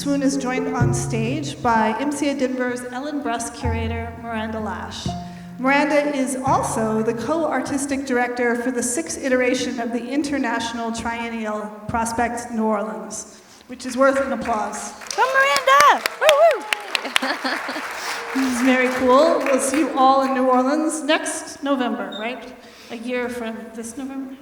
Swoon is joined on stage by MCA Denver's Bruss curator, Miranda Lash. Miranda is also the co-artistic director for the 6th iteration of the International Triennial Prospect New Orleans, which is worth an applause. Go Miranda! Woo-woo! This is very cool. We'll see you all in New Orleans next November, right? A year from this November?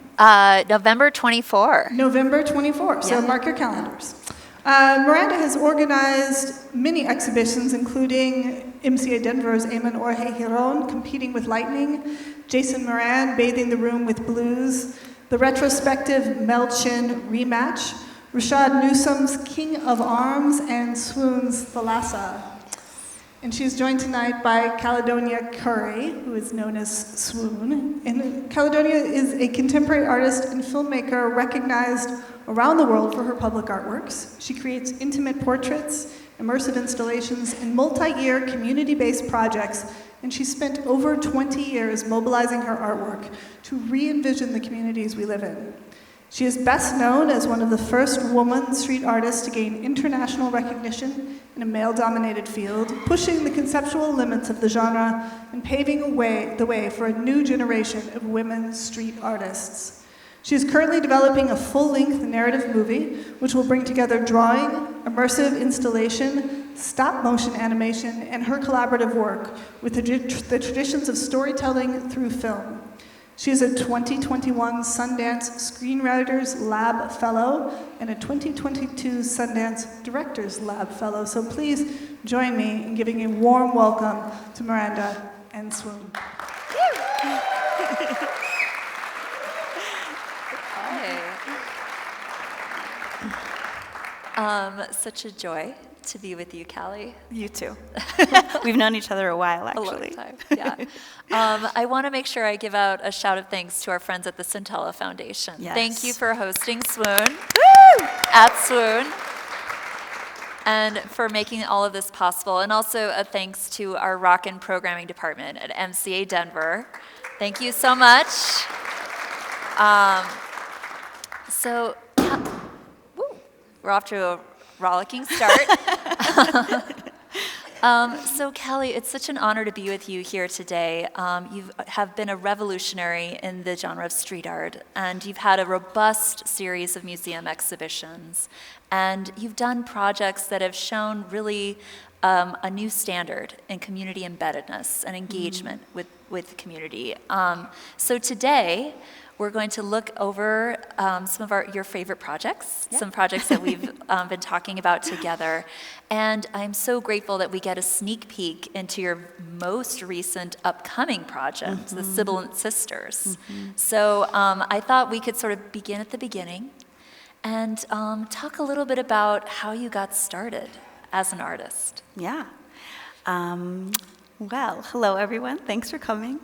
November 24. November 24, so mark your calendars. Miranda has organized many exhibitions, including MCA Denver's Eamon Orhe Hiron, Competing with Lightning, Jason Moran, Bathing the Room with Blues, the retrospective Mel Chin Rematch, Rashad Newsom's King of Arms, and Swoon's Thalassa. And she's joined tonight by Caledonia Curry, who is known as Swoon. And Caledonia is a contemporary artist and filmmaker recognized around the world for her public artworks. She creates intimate portraits, immersive installations, and multi-year community-based projects, and she spent over 20 years mobilizing her artwork to re-envision the communities we live in. She is best known as one of the first woman street artists to gain international recognition in a male-dominated field, pushing the conceptual limits of the genre and paving the way for a new generation of women street artists. She is currently developing a full-length narrative movie, which will bring together drawing, immersive installation, stop-motion animation, and her collaborative work with the traditions of storytelling through film. She is a 2021 Sundance Screenwriters Lab Fellow and a 2022 Sundance Directors Lab Fellow. So please join me in giving a warm welcome to Miranda and Swoon. Such a joy to be with you, Callie. You too. We've known each other a while, actually. A long time, yeah. I want to make sure I give out a shout of thanks to our friends at the Centella Foundation. Yes. Thank you for hosting Swoon. Woo! At Swoon. And for making all of this possible. And also a thanks to our Rockin' Programming Department at MCA Denver. Thank you so much. We're off to a rollicking start. So Callie, it's such an honor to be with you here today. You have been a revolutionary in the genre of street art, and you've had a robust series of museum exhibitions, and you've done projects that have shown really a new standard in community embeddedness and engagement with community. So today, we're going to look over some of your favorite projects, some projects that we've been talking about together. And I'm so grateful that we get a sneak peek into your most recent upcoming project, the Sibilant Sisters. So I thought we could sort of begin at the beginning and talk a little bit about how you got started as an artist. Yeah. Well, hello everyone. Thanks for coming.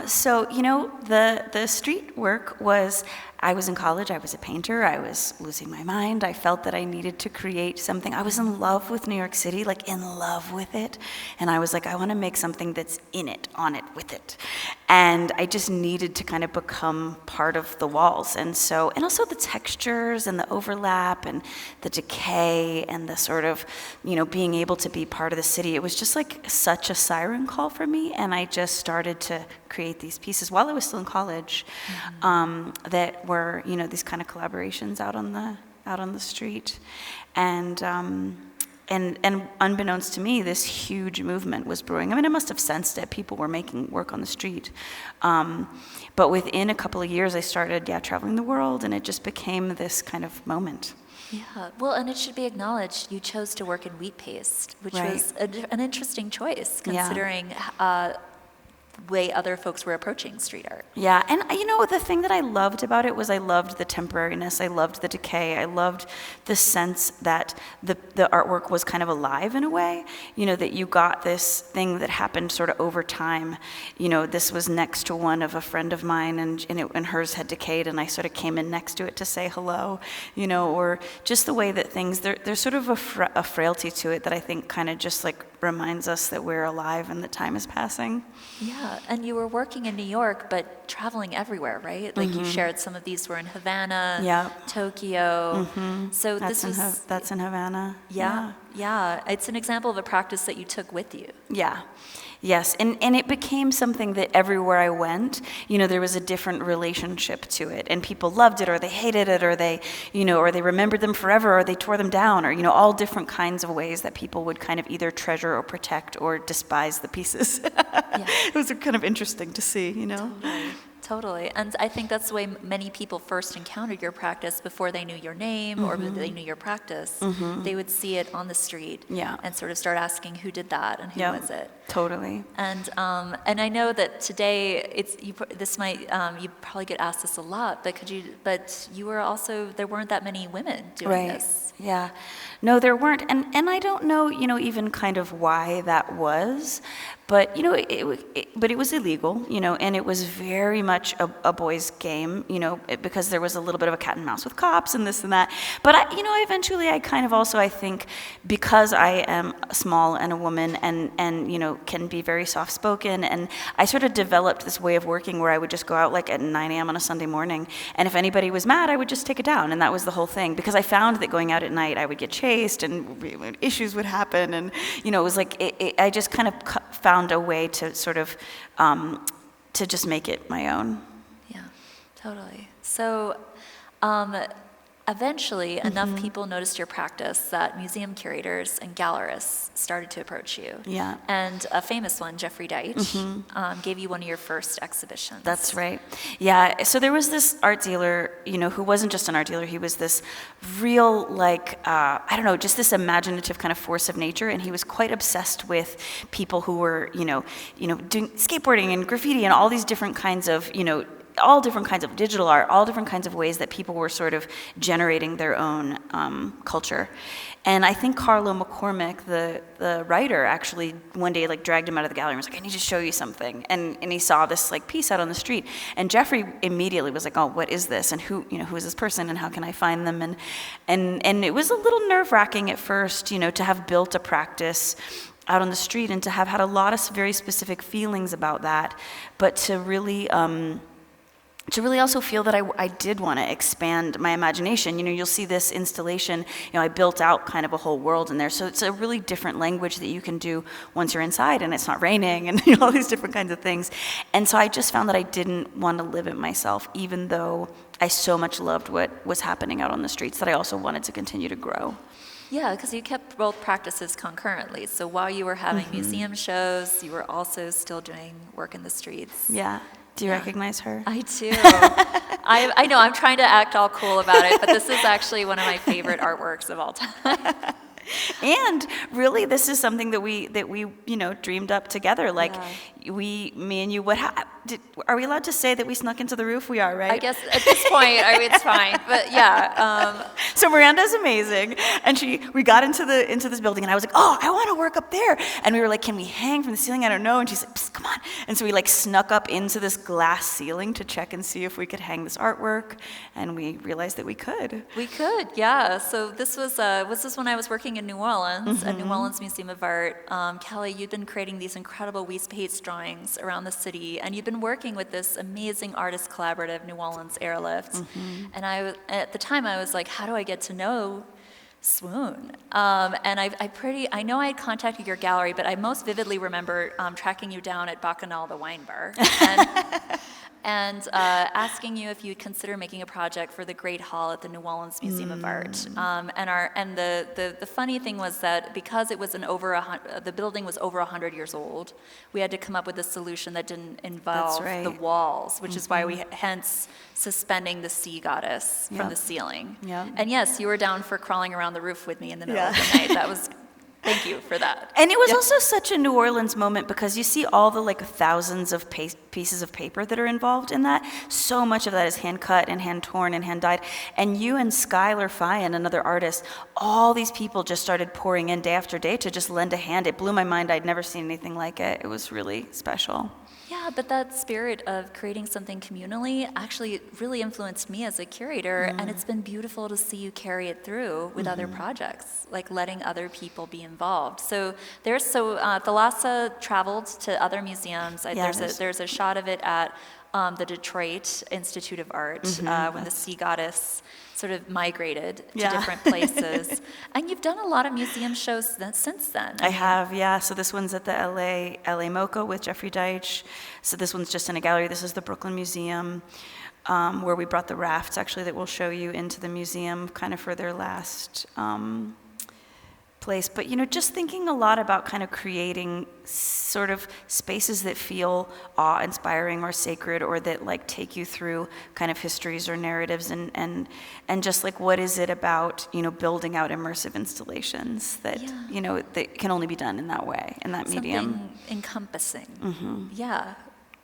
So, the street work was, I was in college, I was a painter, I was losing my mind, I felt that I needed to create something. I was in love with New York City, like in love with it, and I was like, I want to make something that's in it, on it, with it. And I just needed to kind of become part of the walls. And also the textures and the overlap and the decay and the sort of, being able to be part of the city. It was just like such a siren call for me, and I just started to create these pieces while I was still in college, that were, these kind of collaborations out on the street. And unbeknownst to me, this huge movement was brewing. I mean, I must have sensed it. People were making work on the street. But within a couple of years, I started, traveling the world, and it just became this kind of moment. Yeah, well, and it should be acknowledged, you chose to work in wheat paste, which was an interesting choice, considering way other folks were approaching street art. Yeah, and the thing that I loved about it was I loved the temporariness, I loved the decay, I loved the sense that the artwork was kind of alive in a way, that you got this thing that happened sort of over time. This was next to one of a friend of mine, and hers had decayed, and I sort of came in next to it to say hello, or just the way that things, there's sort of a frailty to it that I think kind of just like reminds us that we're alive and that time is passing. Yeah, and you were working in New York, but traveling everywhere, right? Like you shared some of these were in Havana, Yeah. Tokyo. So That's this in Havana. Yeah. It's an example of a practice that you took with you. Yeah. Yes, and it became something that everywhere I went, there was a different relationship to it, and people loved it, or they hated it, or they, or they remembered them forever, or they tore them down, or, all different kinds of ways that people would kind of either treasure or protect or despise the pieces. It was kind of interesting to see, Totally. And I think that's the way many people first encountered your practice before they knew your name or they knew your practice. They would see it on the street and sort of start asking who did that and who was it. Totally. And I know that today you probably get asked this a lot, but you were also, there weren't that many women doing this. Yeah. No, there weren't. And I don't know, even kind of why that was. But, but it was illegal, and it was very much a boys' game, because there was a little bit of a cat and mouse with cops and this and that. But, eventually I kind of also, I think, because I am small and a woman and can be very soft-spoken, and I sort of developed this way of working where I would just go out like at 9 a.m. on a Sunday morning, and if anybody was mad, I would just take it down, and that was the whole thing. Because I found that going out at night, I would get chased, and issues would happen, and, it was like, I just kind of found a way to sort of to just make it my own. Yeah, totally. So eventually enough people noticed your practice that museum curators and gallerists started to approach you. Yeah. And a famous one, Jeffrey Deitch, gave you one of your first exhibitions. That's right. Yeah, so there was this art dealer, who wasn't just an art dealer, he was this real, just this imaginative kind of force of nature, and he was quite obsessed with people who were, doing skateboarding and graffiti and all these different kinds of, all different kinds of digital art, all different kinds of ways that people were sort of generating their own culture. And I think Carlo McCormick, the writer, actually one day dragged him out of the gallery and was like, I need to show you something. And he saw this piece out on the street. And Jeffrey immediately was like, oh, what is this? And who is this person and how can I find them? And it was a little nerve-wracking at first, to have built a practice out on the street and to have had a lot of very specific feelings about that, but to really also feel that I did want to expand my imagination. You'll see this installation, I built out kind of a whole world in there. So it's a really different language that you can do once you're inside and it's not raining and all these different kinds of things. And so I just found that I didn't want to live it myself, even though I so much loved what was happening out on the streets, that I also wanted to continue to grow. Yeah, because you kept both practices concurrently. So while you were having museum shows, you were also still doing work in the streets. Yeah. Do you recognize her? I do. I know, I'm trying to act all cool about it, but this is actually one of my favorite artworks of all time. And really, this is something that we dreamed up together. Me and you. Are we allowed to say that we snuck into the roof? We are, right? I guess at this point, it's fine. But yeah. So Miranda's amazing, and we got into this building, and I was like, oh, I want to work up there. And we were like, can we hang from the ceiling? I don't know. And she's like, psst, come on. And so we snuck up into this glass ceiling to check and see if we could hang this artwork, and we realized that we could. We could, yeah. So this was when I was working in New Orleans, at New Orleans Museum of Art. Kelly, you'd been creating these incredible Weiss-Pace drawings around the city, and you'd been working with this amazing artist collaborative, New Orleans Airlift. And at the time, I was like, how do I get to know Swoon? And I know I had contacted your gallery, but I most vividly remember tracking you down at Bacchanal, the wine bar, and asking you if you'd consider making a project for the Great Hall at the New Orleans Museum of Art. And the funny thing was that because it was the building was over 100 years old, we had to come up with a solution that didn't involve the walls, which is why we hence suspending the sea goddess from the ceiling. And yes, you were down for crawling around the roof with me in the middle of the night. That was. Thank you for that. And it was also such a New Orleans moment because you see all the thousands of pieces of paper that are involved in that. So much of that is hand cut and hand torn and hand dyed. And you and Skylar Fyan, another artist, all these people just started pouring in day after day to just lend a hand. It blew my mind. I'd never seen anything like it. It was really special. Yeah, Yeah, but that spirit of creating something communally actually really influenced me as a curator, and it's been beautiful to see you carry it through with other projects, like letting other people be involved. So Thalassa traveled to other museums. There's a shot of it at the Detroit Institute of Art when the sea goddess sort of migrated to different places. And you've done a lot of museum shows since then. I have, yeah. So this one's at the LA MoCA with Jeffrey Deitch. So this one's just in a gallery. This is the Brooklyn Museum, where we brought the rafts, actually, that we'll show you into the museum kind of for their last place. But, just thinking a lot about kind of creating sort of spaces that feel awe-inspiring or sacred, or that like take you through kind of histories or narratives, and just like, what is it about, building out immersive installations that, that can only be done in that way, in that medium. Something encompassing. Yeah,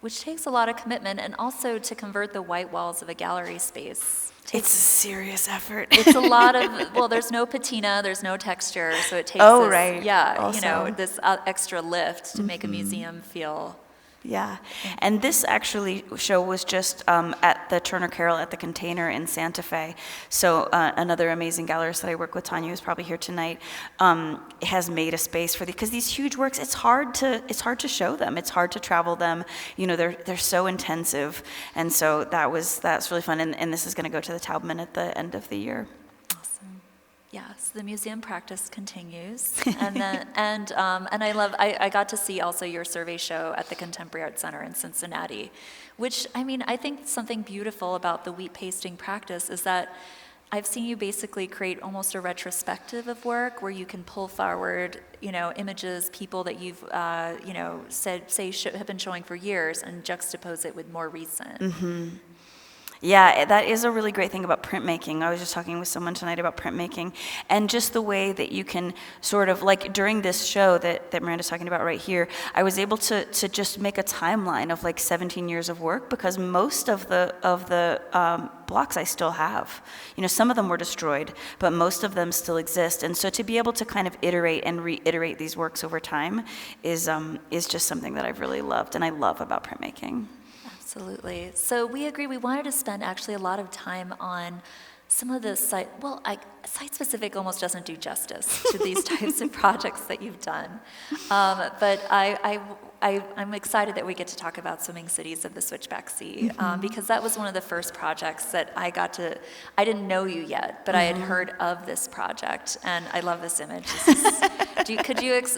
which takes a lot of commitment, and also to convert the white walls of a gallery space. It's a serious effort. It's a lot of, there's no patina, there's no texture, so it takes this extra lift to make a museum feel. Yeah, and this actually show was just at the Turner Carroll at the Container in Santa Fe. So another amazing gallerist that I work with, Tanya, who's probably here tonight, has made a space for because these huge works, it's hard to show them. It's hard to travel them. They're so intensive, and so that's really fun. And this is going to go to the Taubman at the end of the year. Yes, the museum practice continues, and I got to see also your survey show at the Contemporary Art Center in Cincinnati, which I think something beautiful about the wheat pasting practice is that I've seen you basically create almost a retrospective of work where you can pull forward, images, people that you've, have been showing for years, and juxtapose it with more recent. Mm-hmm. Yeah, that is a really great thing about printmaking. I was just talking with someone tonight about printmaking, and just the way that you can sort of, like during this show that Miranda's talking about right here, I was able to just make a timeline of like 17 years of work, because most of the blocks I still have. Some of them were destroyed, but most of them still exist. And so to be able to kind of iterate and reiterate these works over time is just something that I've really loved, and I love about printmaking. Absolutely. So we agree. We wanted to spend actually a lot of time on some of the site-specific almost doesn't do justice to these types of projects that you've done. But I'm excited that we get to talk about Swimming Cities of the Switchback Sea, because that was one of the first projects that I didn't know you yet, but I had heard of this project, and I love this image.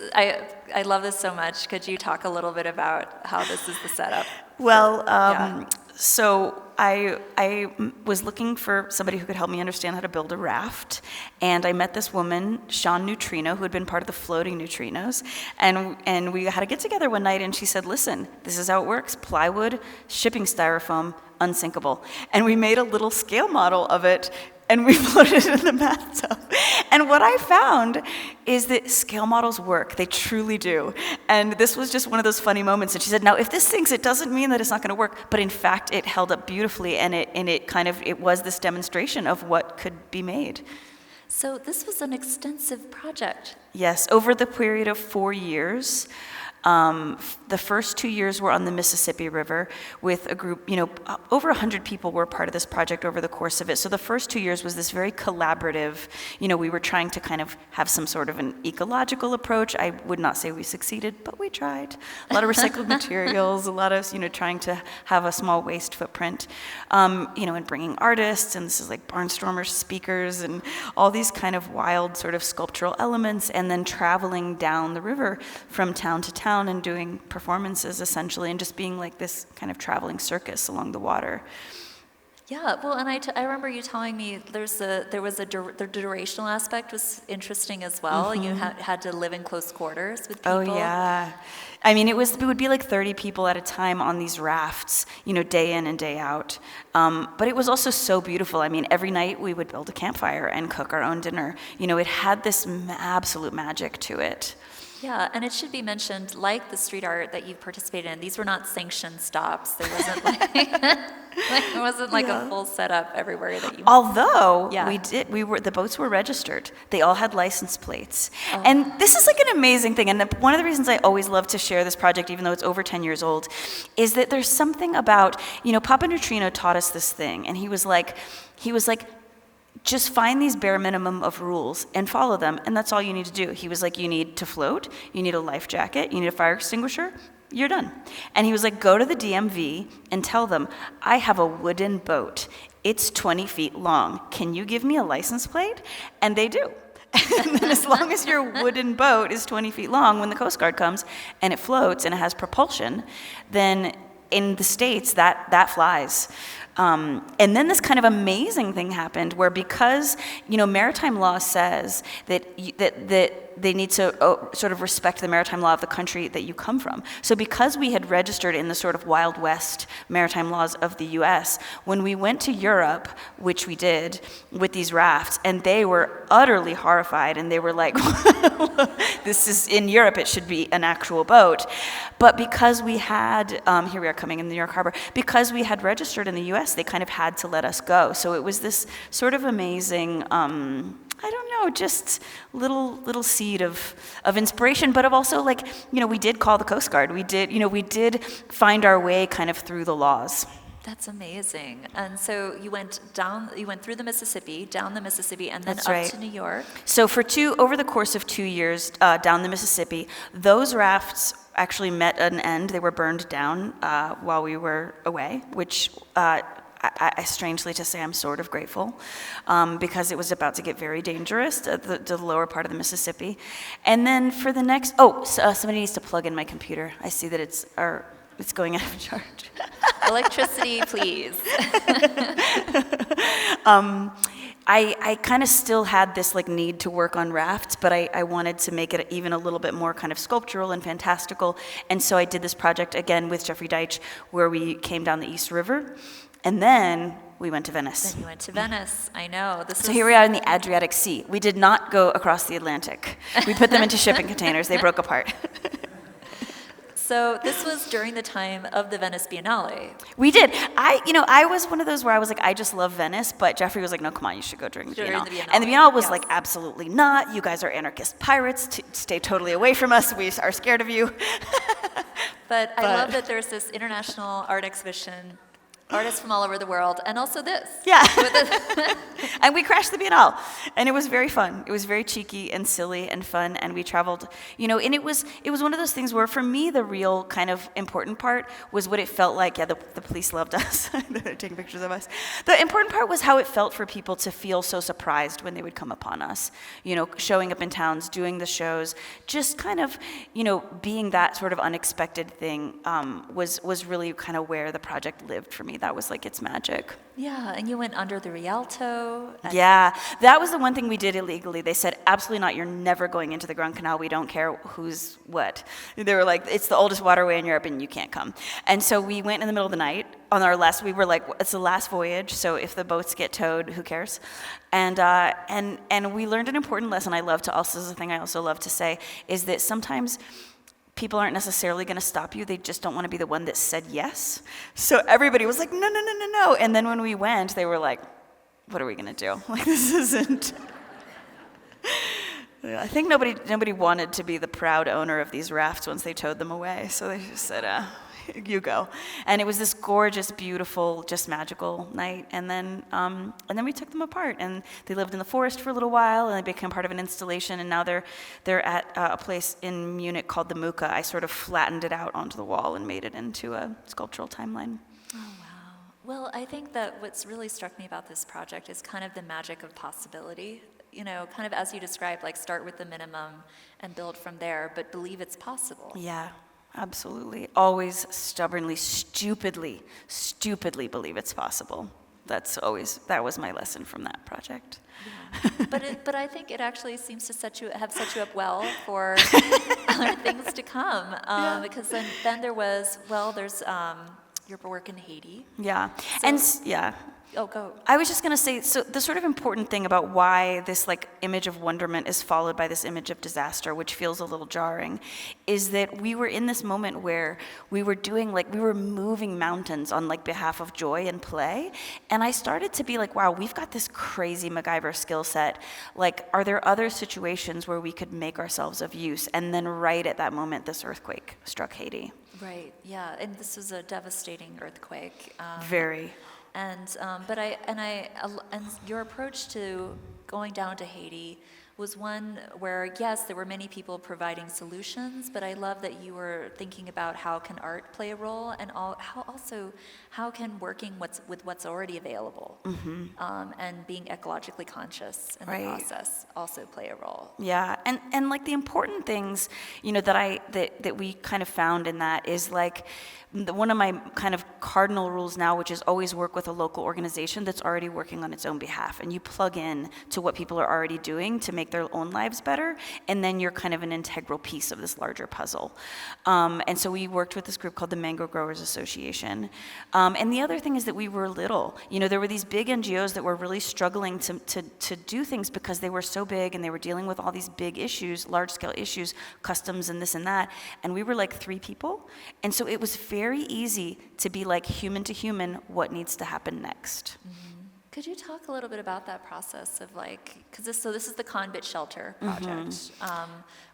I love this so much. Could you talk a little bit about how this is the setup? Well, so I was looking for somebody who could help me understand how to build a raft, and I met this woman, Sean Neutrino, who had been part of the Floating Neutrinos, and we had to get together one night, and she said, listen, this is how it works: plywood, shipping styrofoam, unsinkable. And we made a little scale model of it, and we floated it in the bathtub. And what I found is that scale models work. They truly do. And this was just one of those funny moments. And she said, now, if this sinks, it doesn't mean that it's not going to work. But in fact, it held up beautifully, and it was this demonstration of what could be made. So this was an extensive project. Yes, over the period of 4 years. The first 2 years were on the Mississippi River with a group, over 100 people were part of this project over the course of it. So the first 2 years was this very collaborative, we were trying to kind of have some sort of an ecological approach. I would not say we succeeded, but we tried. A lot of recycled materials, a lot of, trying to have a small waste footprint, and bringing artists, and this is like barnstormers, speakers, and all these kind of wild sort of sculptural elements, and then traveling down the river from town to town and doing performances essentially, and just being like this kind of traveling circus along the water. Yeah, well, and I remember you telling me the durational aspect was interesting as well. You had to live in close quarters with people. Oh yeah, I mean it would be like 30 people at a time on these rafts, day in and day out. But it was also so beautiful. I mean, every night we would build a campfire and cook our own dinner. It had this absolute magic to it. Yeah, and it should be mentioned, like the street art that you participated in, these were not sanctioned stops. There wasn't it wasn't like a full setup everywhere that you. Although Yeah. the boats were registered. They all had license plates. And this is like an amazing thing. And one of the reasons I always love to share this project, even though it's over 10 years old, is that there's something about, Papa Neutrino taught us this thing. And he was like, just find these bare minimum of rules and follow them, and that's all you need to do. He was like, you need to float, you need a life jacket, you need a fire extinguisher, you're done. And he was like, go to the DMV and tell them, I have a wooden boat. It's 20 feet long. Can you give me a license plate? And they do. And then as long as your wooden boat is 20 feet long, when the Coast Guard comes and it floats and it has propulsion, then in the States, that flies. And then this kind of amazing thing happened where because, maritime law says that they need to sort of respect the maritime law of the country that you come from. So because we had registered in the sort of Wild West maritime laws of the US, when we went to Europe, which we did with these rafts, and they were utterly horrified, and they were like, this is, in Europe, it should be an actual boat. But because we had, here we are coming in the New York Harbor, because we had registered in the US, they kind of had to let us go. So it was this sort of amazing, I don't know, just little seed of inspiration, but of also we did call the Coast Guard. We did find our way kind of through the laws. That's amazing. And so you went through the Mississippi, down the Mississippi, and then That's up right. to New York. So over the course of 2 years down the Mississippi, those rafts actually met an end. They were burned down while we were away, which I strangely to say, I'm sort of grateful because it was about to get very dangerous, the lower part of the Mississippi. And then for the next, somebody needs to plug in my computer. I see that it's going out of charge. Electricity, please. I kind of still had this need to work on rafts, but I wanted to make it even a little bit more kind of sculptural and fantastical. And so I did this project again with Jeffrey Deitch where we came down the East River. And then we went to Venice. Then you went to Venice. I know. So here we are in the Adriatic Sea. We did not go across the Atlantic. We put them into shipping containers. They broke apart. So this was during the time of the Venice Biennale. We did. I was one of those where I was like, I just love Venice, but Jeffrey was like, no, come on, you should go during the Biennale. And the Biennale was like, absolutely not. You guys are anarchist pirates. Stay totally away from us. We are scared of you. But I love that there's this international art exhibition, artists from all over the world, and also this. Yeah. And we crashed the Biennale, and it was very fun. It was very cheeky and silly and fun, and we traveled, and it was one of those things where for me the real kind of important part was what it felt like. Yeah, the police loved us. They're taking pictures of us. The important part was how it felt for people to feel so surprised when they would come upon us, showing up in towns, doing the shows, just kind of, being that sort of unexpected thing was really kind of where the project lived for me. That was like its magic. Yeah, and you went under the Rialto. Yeah, that was the one thing we did illegally. They said, absolutely not, you're never going into the Grand Canal. We don't care who's what. They were like, it's the oldest waterway in Europe and you can't come. And so we went in the middle of the night. We were like, it's the last voyage, so if the boats get towed, who cares? And we learned an important lesson. This is a thing I also love to say, is that sometimes people aren't necessarily going to stop you. They just don't want to be the one that said yes. So everybody was like, no. And then when we went, they were like, what are we going to do? Like, this isn't... I think nobody wanted to be the proud owner of these rafts once they towed them away. So they just said, you go. And it was this gorgeous, beautiful, just magical night. And then we took them apart, and they lived in the forest for a little while, and they became part of an installation. And now they're at a place in Munich called the Mucke. I sort of flattened it out onto the wall and made it into a sculptural timeline. Oh, wow. Well, I think that what's really struck me about this project is kind of the magic of possibility. Kind of as you described, like start with the minimum and build from there, but believe it's possible. Yeah. Absolutely. Always stubbornly, stupidly believe it's possible. That was my lesson from that project. Yeah. But I think it actually seems to have set you up well for other things to come. Because then there's your work in Haiti. Yeah. Oh, go. I was just going to say, so the sort of important thing about why this like image of wonderment is followed by this image of disaster, which feels a little jarring, is that we were in this moment where we were moving mountains on like behalf of joy and play. And I started to be like, wow, we've got this crazy MacGyver skill set. Like, are there other situations where we could make ourselves of use? And then right at that moment, this earthquake struck Haiti. Right, yeah, and this was a devastating earthquake. Very. And your approach to going down to Haiti was one where, yes, there were many people providing solutions, but I love that you were thinking about how can art play a role, and how can working with what's already available, and being ecologically conscious in the process also play a role. Yeah, and like the important things, that we kind of found in that is like, one of my kind of cardinal rules now, which is always work with a local organization that's already working on its own behalf. And you plug in to what people are already doing to make their own lives better, and then you're kind of an integral piece of this larger puzzle. And so we worked with this group called the Mango Growers Association. And the other thing is that we were little. There were these big NGOs that were really struggling to do things because they were so big and they were dealing with all these big issues, large-scale issues, customs and this and that. And we were like 3 people. And so it was very easy to be like human to human, what needs to happen next. Could you talk a little bit about that process of like, because this is the Convit Shelter project,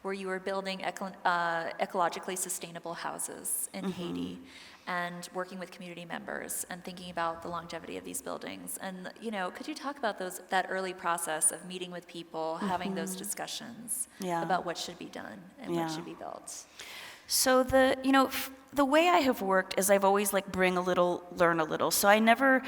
where you were building ecologically sustainable houses in Haiti, and working with community members and thinking about the longevity of these buildings. And could you talk about that early process of meeting with people, having those discussions about what should be done and what should be built? So the way I have worked is I've always like bring a little, learn a little. So I never,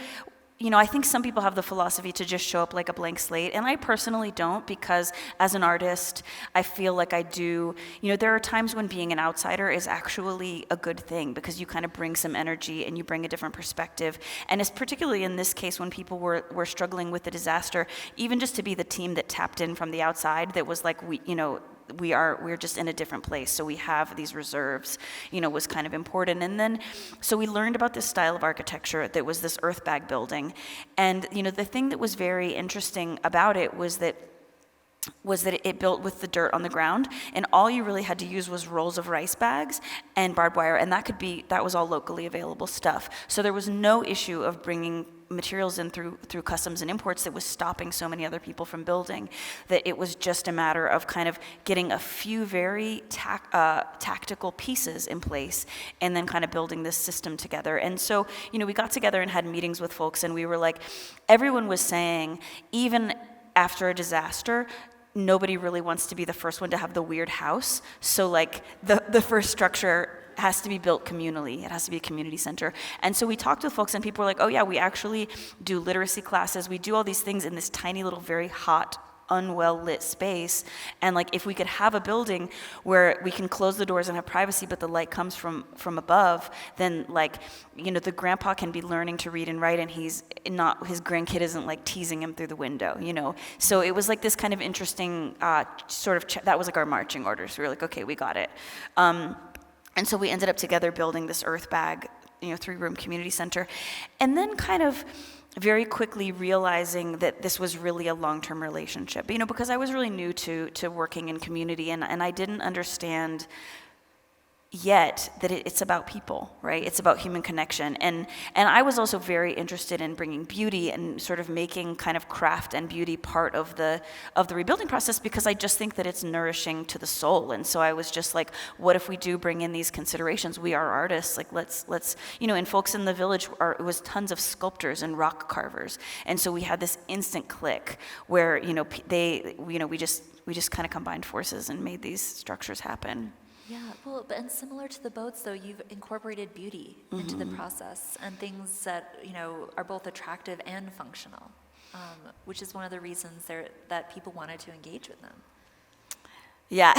I think some people have the philosophy to just show up like a blank slate, and I personally don't, because as an artist, I feel like I do, there are times when being an outsider is actually a good thing, because you kind of bring some energy and you bring a different perspective. And it's particularly in this case when people were struggling with the disaster, even just to be the team that tapped in from the outside, that was like, we're just in a different place, so we have these reserves, was kind of important. And then, so we learned about this style of architecture that was this earth bag building. And, the thing that was very interesting about it was that it built with the dirt on the ground, and all you really had to use was rolls of rice bags and barbed wire, and that was all locally available stuff. So there was no issue of bringing materials in through customs and imports that was stopping so many other people from building, that it was just a matter of kind of getting a few very tactical pieces in place and then kind of building this system together. And so, we got together and had meetings with folks, and we were like, everyone was saying, even after a disaster, nobody really wants to be the first one to have the weird house. So like the first structure has to be built communally. It has to be a community center. And so we talked with folks, and people were like, oh yeah, we actually do literacy classes. We do all these things in this tiny little, very hot, unwell lit space. And like, if we could have a building where we can close the doors and have privacy, but the light comes from above, then like, the grandpa can be learning to read and write, and his grandkid isn't like teasing him through the window, So it was like this kind of interesting that was like our marching orders. We were like, okay, we got it. And so we ended up together building this earth bag, 3-room community center. And then kind of very quickly realizing that this was really a long-term relationship, because I was really new to working in community, and I didn't understand yet that it's about people, right? It's about human connection. And I was also very interested in bringing beauty and sort of making kind of craft and beauty part of the rebuilding process, because I just think that it's nourishing to the soul. And so I was just like, what if we do bring in these considerations? We are artists, like let's and folks in the village it was tons of sculptors and rock carvers. And so we had this instant click where, we just kind of combined forces and made these structures happen. Yeah, well, and similar to the boats, though, you've incorporated beauty into the process, and things that, are both attractive and functional, which is one of the reasons that people wanted to engage with them. Yeah.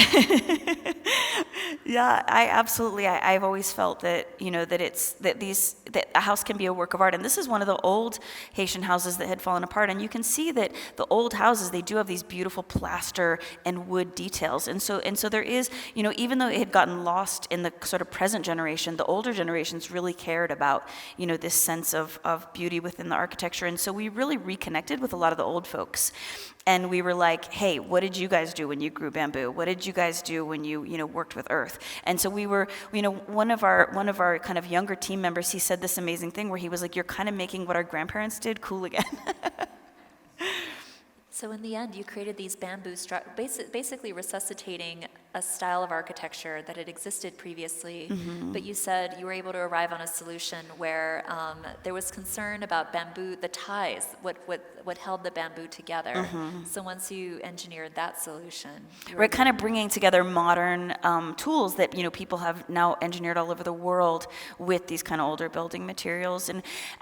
Yeah, I've always felt that, that a house can be a work of art. And this is one of the old Haitian houses that had fallen apart. And you can see that the old houses, they do have these beautiful plaster and wood details. And so there is, even though it had gotten lost in the sort of present generation, the older generations really cared about, this sense of beauty within the architecture. And so we really reconnected with a lot of the old folks. And we were like, hey, what did you guys do when you grew bamboo? What did you guys do when you worked with earth? And so we were, one of our kind of younger team members, he said this amazing thing where he was like, you're kind of making what our grandparents did cool again. So in the end, you created these bamboo basically resuscitating a style of architecture that had existed previously, but you said you were able to arrive on a solution where there was concern about bamboo, the ties, what held the bamboo together. So once you engineered that solution, right, kind of bringing together modern tools that people have now engineered all over the world with these kind of older building materials,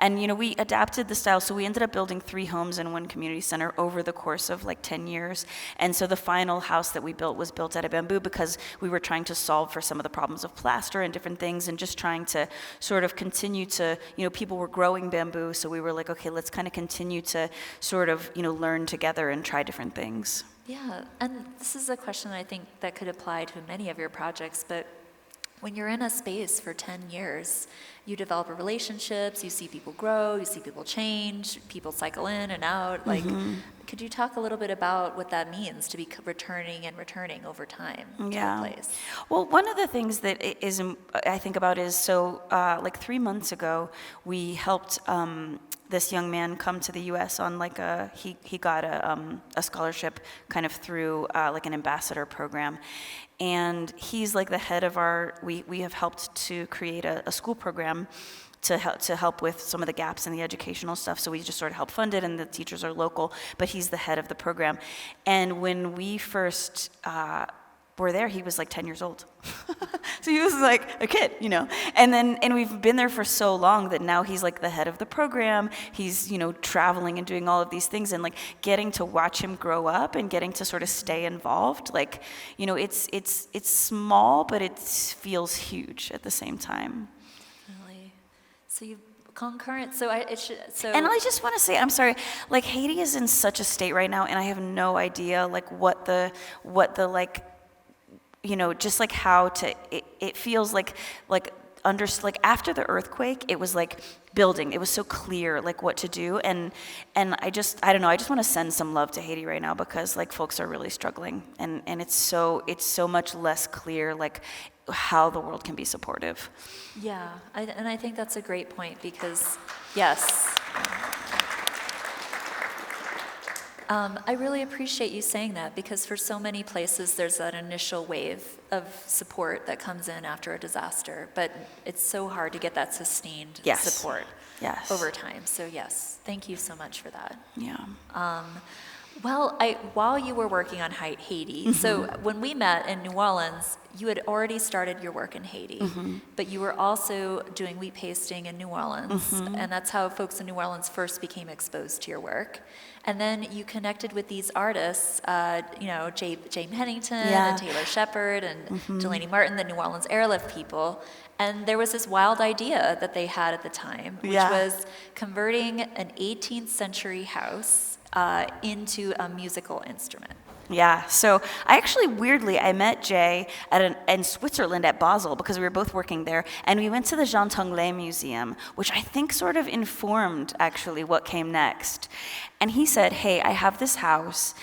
and we adapted the style. So we ended up building 3 homes and 1 community center over the course of like 10 years. And so the final house that we built was built out of bamboo because we were trying to solve for some of the problems of plaster and different things, and just trying to sort of continue to, people were growing bamboo, so we were like, okay, let's kind of continue to sort of, learn together and try different things. Yeah, and this is a question I think that could apply to many of your projects, but when you're in a space for 10 years, you develop relationships, you see people grow, you see people change, people cycle in and out. Like, could you talk a little bit about what that means to be returning over time to a place? Well, one of the things that I think about is, so like 3 months ago, we helped this young man come to the U.S. on like he got a scholarship kind of through like an ambassador program. And he's like the head of we have helped to create a school program to help with some of the gaps in the educational stuff. So we just sort of help fund it, and the teachers are local, but he's the head of the program. And when we first were there, he was like 10 years old. So he was like a kid, and we've been there for so long that now he's like the head of the program. He's, traveling and doing all of these things, and like getting to watch him grow up and getting to sort of stay involved. Like, it's small, but it feels huge at the same time. Really? So you concurrent, And I just want to say, I'm sorry, like Haiti is in such a state right now, and I have no idea like what the like, just like how to, it feels like after the earthquake, it was like building. It was so clear like what to do, and I don't know, I just want to send some love to Haiti right now, because like folks are really struggling, and it's so much less clear like how the world can be supportive. Yeah, and I think that's a great point, because yes. I really appreciate you saying that, because for so many places there's that initial wave of support that comes in after a disaster, but it's so hard to get that sustained support over time. So yes, thank you so much for that. Yeah. Well, while you were working on Haiti, so when we met in New Orleans, you had already started your work in Haiti, but you were also doing wheat pasting in New Orleans, and that's how folks in New Orleans first became exposed to your work. And then you connected with these artists, Jane Pennington and Taylor Shepard and Delaney Martin, the New Orleans Airlift people. And there was this wild idea that they had at the time, which was converting an 18th century house into a musical instrument. Yeah, so I met Jay in Switzerland at Basel, because we were both working there, and we went to the Jean Tinguely Museum, which I think sort of informed actually what came next. And he said, hey, I have this house,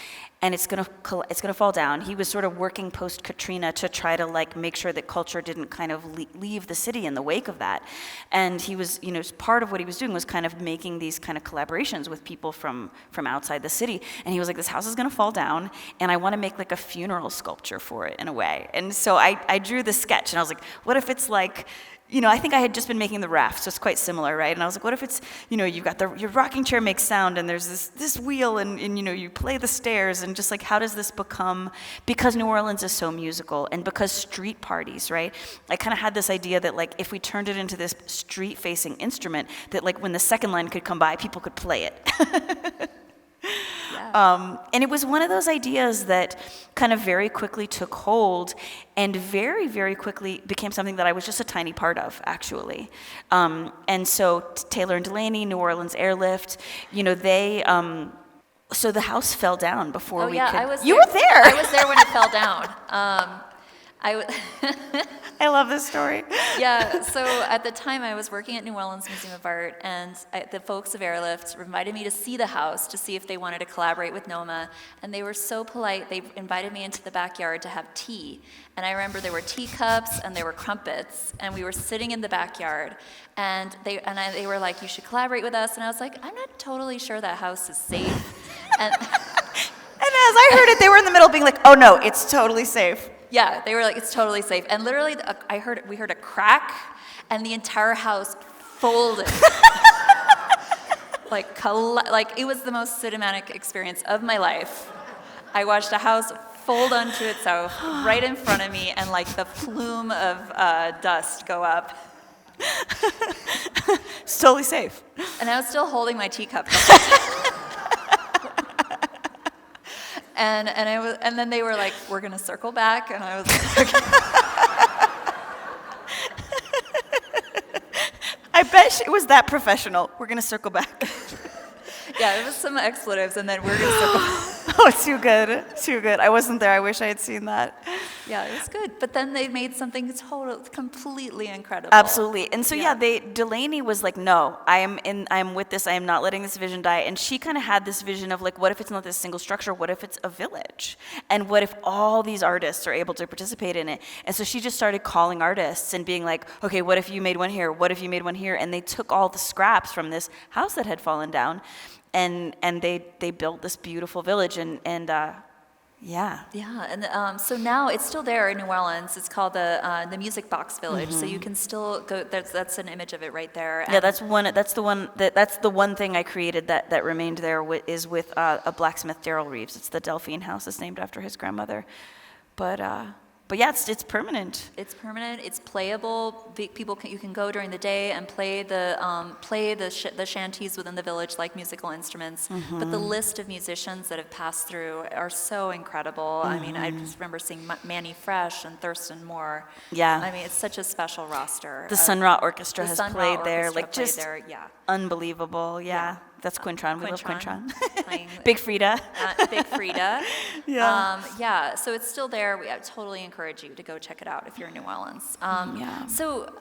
and it's gonna fall down. He was sort of working post-Katrina to try to like make sure that culture didn't kind of leave the city in the wake of that. And he was, part of what he was doing was kind of making these kind of collaborations with people from outside the city. And he was like, this house is gonna fall down, and I wanna make like a funeral sculpture for it in a way. And so I drew the sketch, and I was like, what if it's like, I think I had just been making the raft, so it's quite similar, right? And I was like, what if it's, you've got your rocking chair makes sound, and there's this wheel, and you play the stairs, and just like, how does this become, because New Orleans is so musical, and because street parties, right? I kind of had this idea that like, if we turned it into this street-facing instrument, that like when the second line could come by, people could play it. And it was one of those ideas that kind of very quickly took hold and very, very quickly became something that I was just a tiny part of, actually. And so Taylor and Delaney, New Orleans Airlift, they... So the house fell down before we could... You were there! I was there when it fell down. I love this story. Yeah, so at the time I was working at New Orleans Museum of Art, and the folks of Airlift invited me to see the house to see if they wanted to collaborate with NOMA, and they were so polite. They invited me into the backyard to have tea, and I remember there were teacups and there were crumpets, and we were sitting in the backyard, and they were like, "You should collaborate with us," and I was like, "I'm not totally sure that house is safe." And as I heard it, they were in the middle being like, "Oh no, it's totally safe." Yeah, they were like, "It's totally safe." And literally, we heard a crack, and the entire house folded. like it was the most cinematic experience of my life. I watched a house fold onto itself right in front of me, and like the plume of dust go up. It's totally safe. And I was still holding my teacup. And then they were like, "We're gonna circle back," and I was like, "Okay." I bet it was that professional. We're gonna circle back. Yeah, it was some expletives, and then we're gonna circle back. Oh, too good, too good. I wasn't there. I wish I had seen that. Yeah, it was good. But then they made something completely incredible. Absolutely. And so Delaney was like, "No, I'm with this. I am not letting this vision die." And she kind of had this vision of like, what if it's not this single structure? What if it's a village? And what if all these artists are able to participate in it? And so she just started calling artists and being like, "Okay, what if you made one here? What if you made one here?" And they took all the scraps from this house that had fallen down, and they built this beautiful village. Yeah. Yeah, and so now it's still there in New Orleans. It's called the Music Box Village. Mm-hmm. So you can still go. That's an image of it right there. Yeah, that's the one thing I created that remained there is with a blacksmith, Daryl Reeves. It's the Delphine house. It's named after his grandmother. But yeah, it's permanent. It's permanent. It's playable. You can go during the day and play the shanties within the village like musical instruments. Mm-hmm. But the list of musicians that have passed through are so incredible. Mm-hmm. I mean, I just remember seeing Manny Fresh and Thurston Moore. Yeah. I mean, it's such a special roster. The Sun Ra Orchestra has played there. Yeah. Unbelievable. Yeah. That's Quintron. We love Quintron. Big Frida. Big Frida. Yeah. So it's still there. I totally encourage you to go check it out if you're in New Orleans. So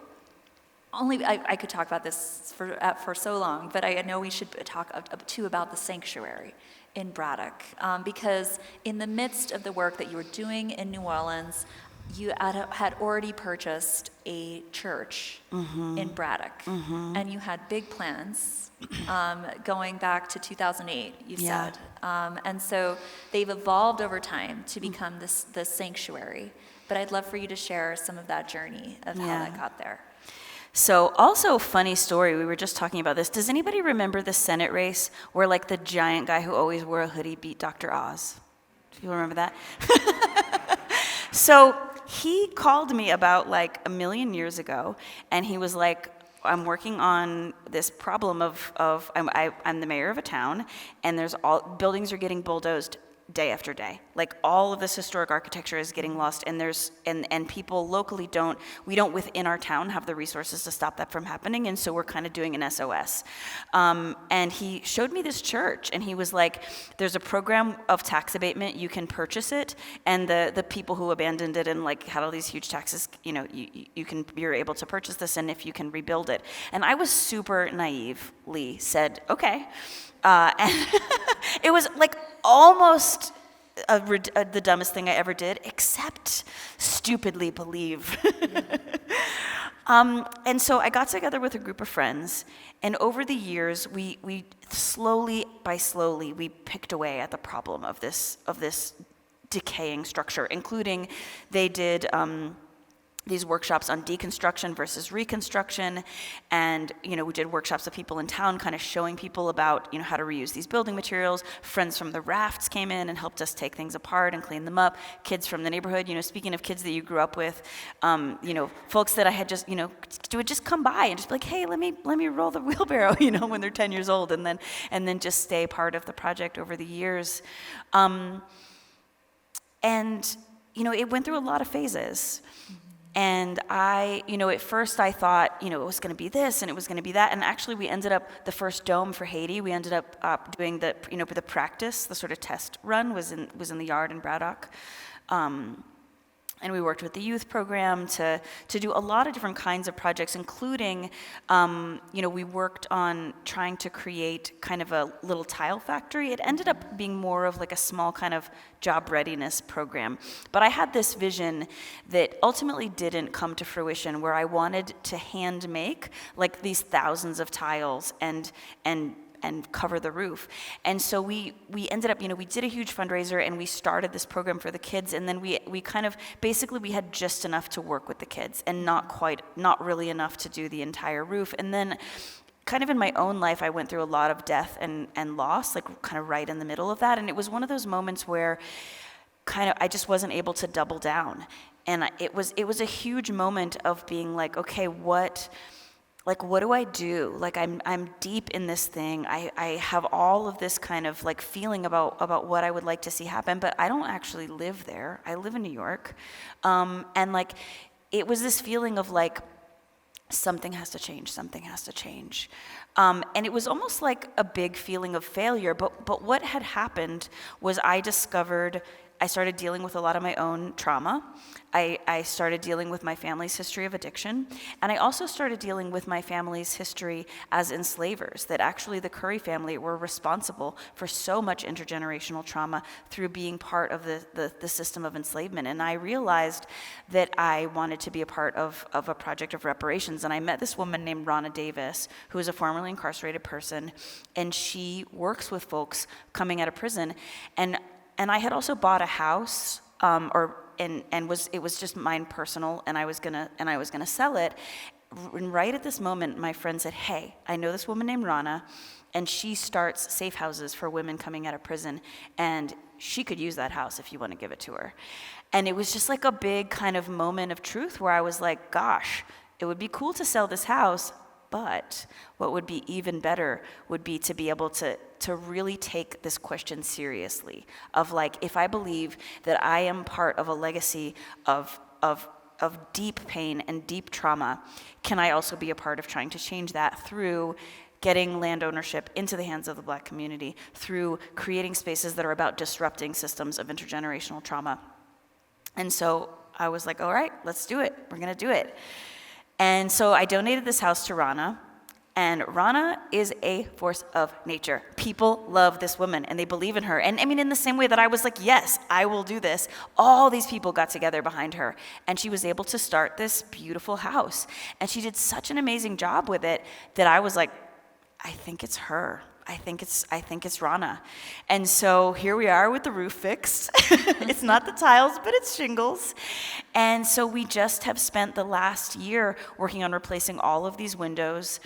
I could talk about this for so long, but I know we should talk too about the sanctuary in Braddock, because in the midst of the work that you were doing in New Orleans, you had already purchased a church in Braddock, and you had big plans going back to 2008, you said. And so they've evolved over time to become the sanctuary. But I'd love for you to share some of that journey of how that got there. So also funny story, we were just talking about this. Does anybody remember the Senate race where like the giant guy who always wore a hoodie beat Dr. Oz? Do you remember that? So he called me about like a million years ago, and he was like, "I'm working on this problem of I'm the mayor of a town, and buildings are getting bulldozed day after day. Like all of this historic architecture is getting lost, and and people locally don't within our town have the resources to stop that from happening, and so we're kind of doing an SOS." And he showed me this church, and he was like, "There's a program of tax abatement. You can purchase it, and the people who abandoned it and like had all these huge taxes, you're able to purchase this, and if you can rebuild it." And I was super naively said, "Okay." And it was like almost the dumbest thing I ever did, except stupidly believe. And so I got together with a group of friends, and over the years, we slowly we picked away at the problem of this decaying structure, including they did these workshops on deconstruction versus reconstruction, and we did workshops with people in town, kind of showing people about how to reuse these building materials. Friends from the rafts came in and helped us take things apart and clean them up. Kids from the neighborhood, speaking of kids that you grew up with, folks that I had just would just come by and just be like, hey, let me roll the wheelbarrow, when they're 10 years old, and then just stay part of the project over the years, and it went through a lot of phases. And at first I thought, it was going to be this and it was going to be that. And actually we ended up, the first dome for Haiti, we ended up doing the practice, the sort of test run was in the yard in Braddock. And we worked with the youth program to do a lot of different kinds of projects, including, we worked on trying to create kind of a little tile factory. It ended up being more of like a small kind of job readiness program. But I had this vision that ultimately didn't come to fruition, where I wanted to hand make like these thousands of tiles and cover the roof. And so we ended up, we did a huge fundraiser and we started this program for the kids, and then we kind of, basically we had just enough to work with the kids and not really enough to do the entire roof. And then kind of in my own life, I went through a lot of death and loss, like kind of right in the middle of that. And it was one of those moments where kind of I just wasn't able to double down. And it was a huge moment of being like, okay, what do I do? Like I'm deep in this thing. I have all of this kind of like feeling about what I would like to see happen, but I don't actually live there. I live in New York. And like, it was this feeling of like, something has to change. And it was almost like a big feeling of failure. But what had happened was I started dealing with a lot of my own trauma. I started dealing with my family's history of addiction. And I also started dealing with my family's history as enslavers, that actually the Curry family were responsible for so much intergenerational trauma through being part of the system of enslavement. And I realized that I wanted to be a part of a project of reparations. And I met this woman named Ronna Davis, who is a formerly incarcerated person, and she works with folks coming out of prison. And I had also bought a house, it was just mine personal, and I was gonna sell it. And right at this moment, my friend said, "Hey, I know this woman named Ronna, and she starts safe houses for women coming out of prison, and she could use that house if you want to give it to her." And it was just like a big kind of moment of truth where I was like, "Gosh, it would be cool to sell this house." But what would be even better would be to be able to really take this question seriously, of like, if I believe that I am part of a legacy of deep pain and deep trauma, can I also be a part of trying to change that through getting land ownership into the hands of the Black community, through creating spaces that are about disrupting systems of intergenerational trauma? And so I was like, all right, let's do it. We're gonna do it. And so I donated this house to Ronna, and Ronna is a force of nature. People love this woman, and they believe in her. And I mean, in the same way that I was like, yes, I will do this, all these people got together behind her, and she was able to start this beautiful house. And she did such an amazing job with it that I was like, I think it's her. I think it's Ronna. And so here we are with the roof fixed. It's not the tiles, but it's shingles. And so we just have spent the last year working on replacing all of these windows,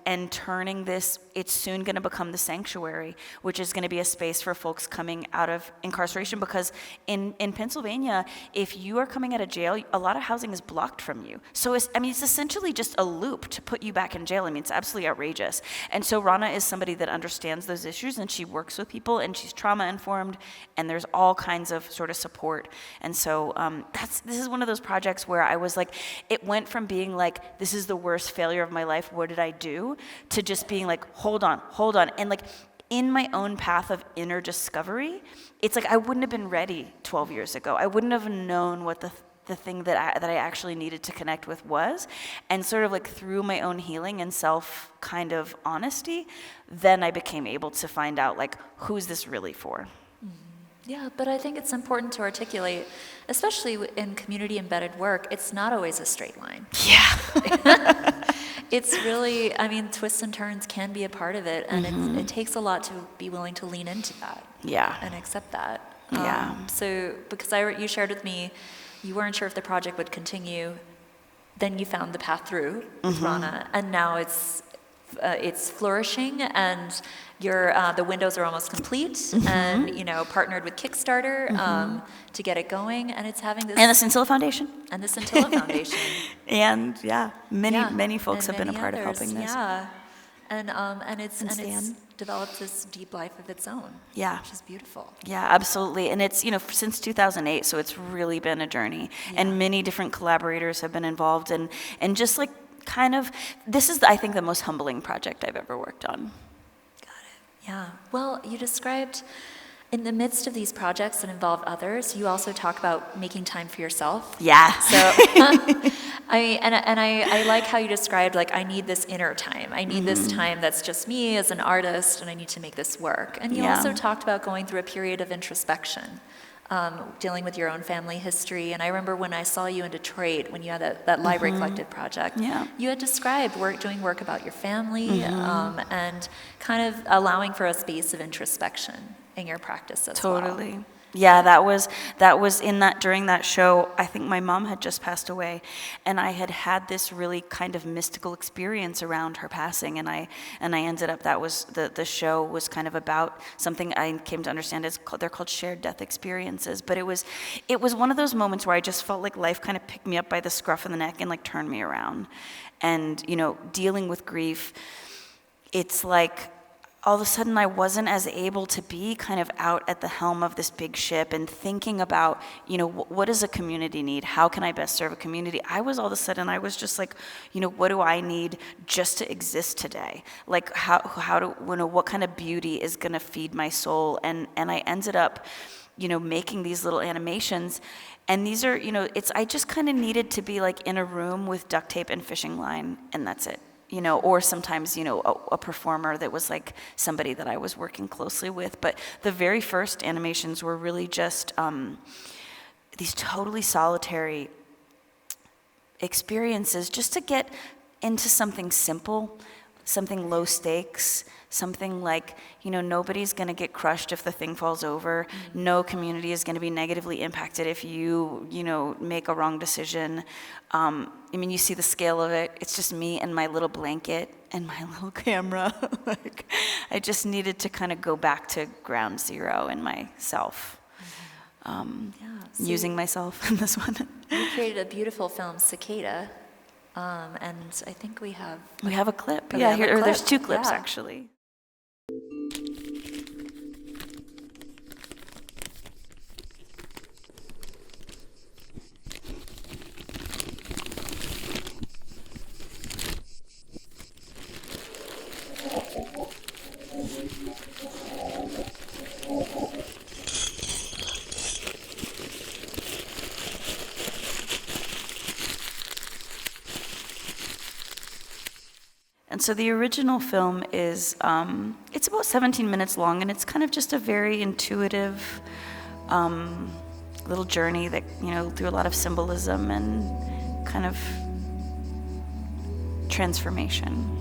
and turning this, it's soon going to become the sanctuary, which is going to be a space for folks coming out of incarceration, because in Pennsylvania, if you are coming out of jail, a lot of housing is blocked from you. So it's essentially just a loop to put you back in jail. I mean, it's absolutely outrageous. And so Ronna is somebody that understands those issues, and she works with people, and she's trauma informed, and there's all kinds of sort of support. And so this is one of those projects where I was like, it went from being like, this is the worst failure of my life, what did I do? To just being like, hold on. And like, in my own path of inner discovery, it's like I wouldn't have been ready 12 years ago. I wouldn't have known what the thing that I actually needed to connect with was. And sort of like through my own healing and self kind of honesty, then I became able to find out like, who's this really for? Yeah, but I think it's important to articulate, especially in community-embedded work, it's not always a straight line. Yeah. It's really, twists and turns can be a part of it, and it takes a lot to be willing to lean into that. Yeah. And accept that. Yeah. So, because you shared with me you weren't sure if the project would continue. Then you found the path through with Rana, and now it's flourishing, and the windows are almost complete, and partnered with Kickstarter to get it going, and it's having this. And the Scintilla Foundation. And the Scintilla Foundation. And many folks have been a part of helping this. Yeah, and it's developed this deep life of its own. Yeah, which is beautiful. Yeah, absolutely. And it's since 2008, so it's really been a journey, and many different collaborators have been involved, and just like kind of this is I think the most humbling project I've ever worked on. Got it. Yeah. Well, you described. In the midst of these projects that involve others, you also talk about making time for yourself. Yeah. So, I like how you described, like, I need this inner time. I need this time that's just me as an artist, and I need to make this work. And you also talked about going through a period of introspection, dealing with your own family history. And I remember when I saw you in Detroit, when you had that library collected project, you had described doing work about your family, and kind of allowing for a space of introspection in your practice as well. Totally. Yeah, that was during that show. I think my mom had just passed away, and I had this really kind of mystical experience around her passing, and I ended up, that was the show was kind of about something I came to understand they're called shared death experiences. But it was one of those moments where I just felt like life kind of picked me up by the scruff of the neck and like turned me around. And dealing with grief, it's like all of a sudden I wasn't as able to be kind of out at the helm of this big ship and thinking about, what does a community need? How can I best serve a community? I was just like, what do I need just to exist today? Like what kind of beauty is gonna feed my soul? And I ended up, making these little animations. And these are, I just kind of needed to be like in a room with duct tape and fishing line, and that's it. Or sometimes, a performer that was like somebody that I was working closely with. But the very first animations were really just these totally solitary experiences just to get into something simple, something low stakes, something like, nobody's going to get crushed if the thing falls over. No community is going to be negatively impacted if you, make a wrong decision. You see the scale of it. It's just me and my little blanket and my little camera. Like, I just needed to kind of go back to ground zero in myself. Using myself in this one. You created a beautiful film, Cicada, and I think we have a clip. Oh, yeah, here, there's two clips actually. And so the original film is, it's about 17 minutes long, and it's kind of just a very intuitive little journey that, through a lot of symbolism and kind of transformation.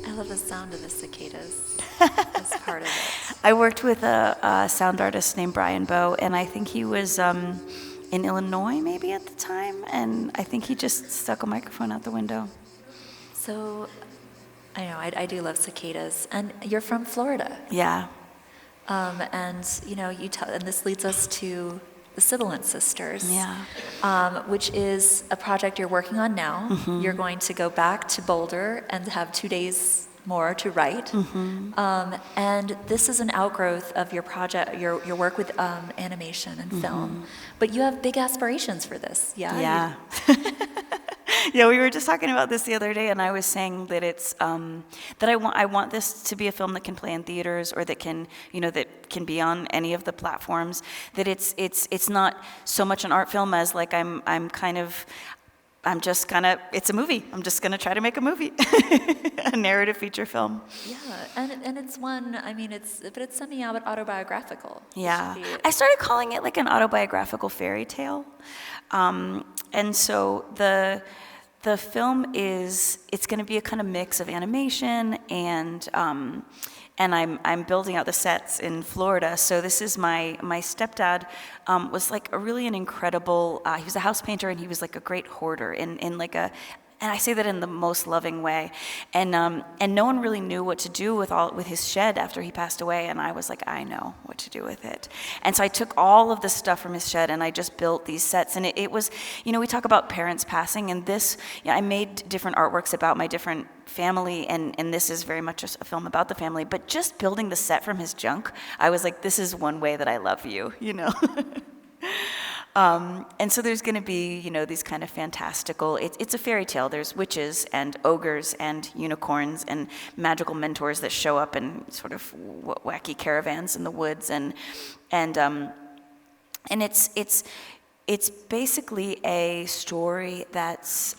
I love the sound of the cicadas as part of it. I worked with a sound artist named Brian Bowe, and I think he was in Illinois maybe at the time, and I think he just stuck a microphone out the window. So, I know, I do love cicadas, and you're from Florida. Yeah. And, and this leads us to the Sibilant Sisters, Yeah. which is a project you're working on now. Mm-hmm. You're going to go back to Boulder and have 2 days more to write. Mm-hmm. And this is an outgrowth of your project, your work with animation and film. But you have big aspirations for this, yeah? Yeah. Yeah, we were just talking about this the other day, and I was saying that it's that I want this to be a film that can play in theaters, or that can that can be on any of the platforms. That it's not so much an art film as like it's a movie. I'm just gonna try to make a movie, a narrative feature film. Yeah, and it's one. I mean, it's semi-autobiographical. Yeah, I started calling it like an autobiographical fairy tale, and so the film it's going to be a kind of mix of animation and I'm building out the sets in Florida. So this is my stepdad was like an incredible. He was a house painter, and he was like a great hoarder in like a. And I say that in the most loving way, and no one really knew what to do with his shed after he passed away, and I was like, I know what to do with it, and so I took all of the stuff from his shed and I just built these sets, and it was, we talk about parents passing, and this, I made different artworks about my different family, and this is very much a film about the family, but just building the set from his junk, I was like, this is one way that I love you, And so there's going to be, these kind of fantastical, it's a fairy tale. There's witches and ogres and unicorns and magical mentors that show up in sort of wacky caravans in the woods. And it's basically a story that's,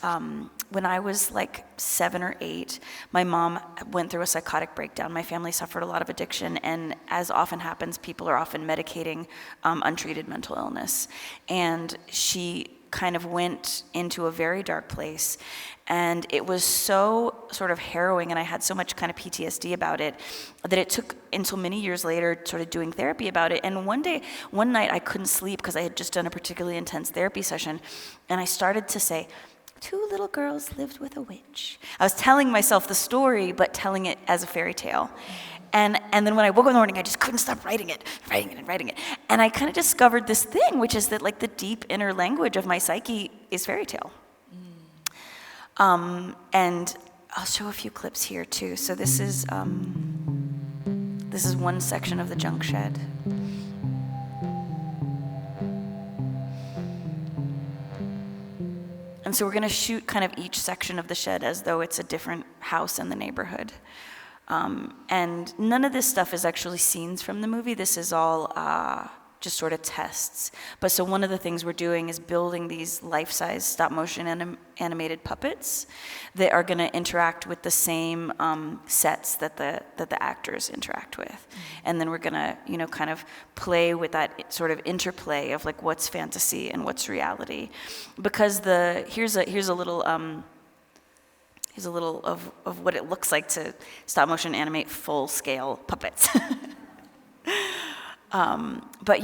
when I was like 7 or 8, my mom went through a psychotic breakdown. My family suffered a lot of addiction, and as often happens, people are often medicating untreated mental illness. And she kind of went into a very dark place, and it was so sort of harrowing, and I had so much kind of PTSD about it that it took until many years later sort of doing therapy about it. And one night I couldn't sleep because I had just done a particularly intense therapy session, and I started to say, 2 little girls lived with a witch. I was telling myself the story, but telling it as a fairy tale. And then when I woke up in the morning, I just couldn't stop writing it. And I kind of discovered this thing, which is that like the deep inner language of my psyche is fairy tale. And I'll show a few clips here too. So this is one section of the junk shed. And so we're going to shoot kind of each section of the shed as though it's a different house in the neighborhood. And none of this stuff is actually scenes from the movie. This is all just sort of tests. But so one of the things we're doing is building these life-size stop-motion animated puppets that are going to interact with the same sets that the actors interact with. And then we're going to, kind of play with that sort of interplay of like what's fantasy and what's reality. Because here's a little of what it looks like to stop-motion animate full-scale puppets. But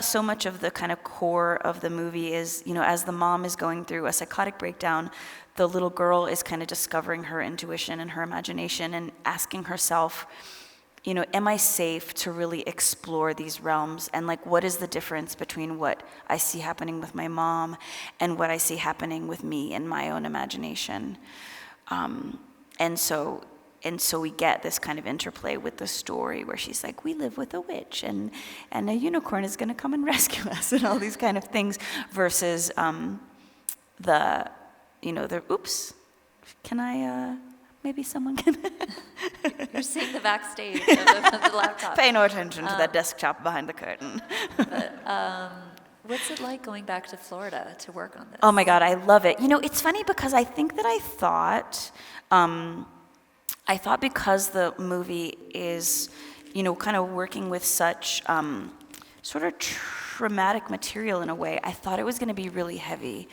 so much of the kind of core of the movie is, as the mom is going through a psychotic breakdown, the little girl is kind of discovering her intuition and her imagination and asking herself, am I safe to really explore these realms? And like, what is the difference between what I see happening with my mom and what I see happening with me in my own imagination? And so we get this kind of interplay with the story where she's like, we live with a witch and a unicorn is going to come and rescue us and all these kind of things versus oops, can I, maybe someone can. You're seeing the backstage of the laptop. Pay no attention to that desktop behind the curtain. But, what's it like going back to Florida to work on this? Oh my God, I love it. it's funny because I think that I thought because the movie is, kind of working with such sort of traumatic material in a way, I thought it was going to be really heavy.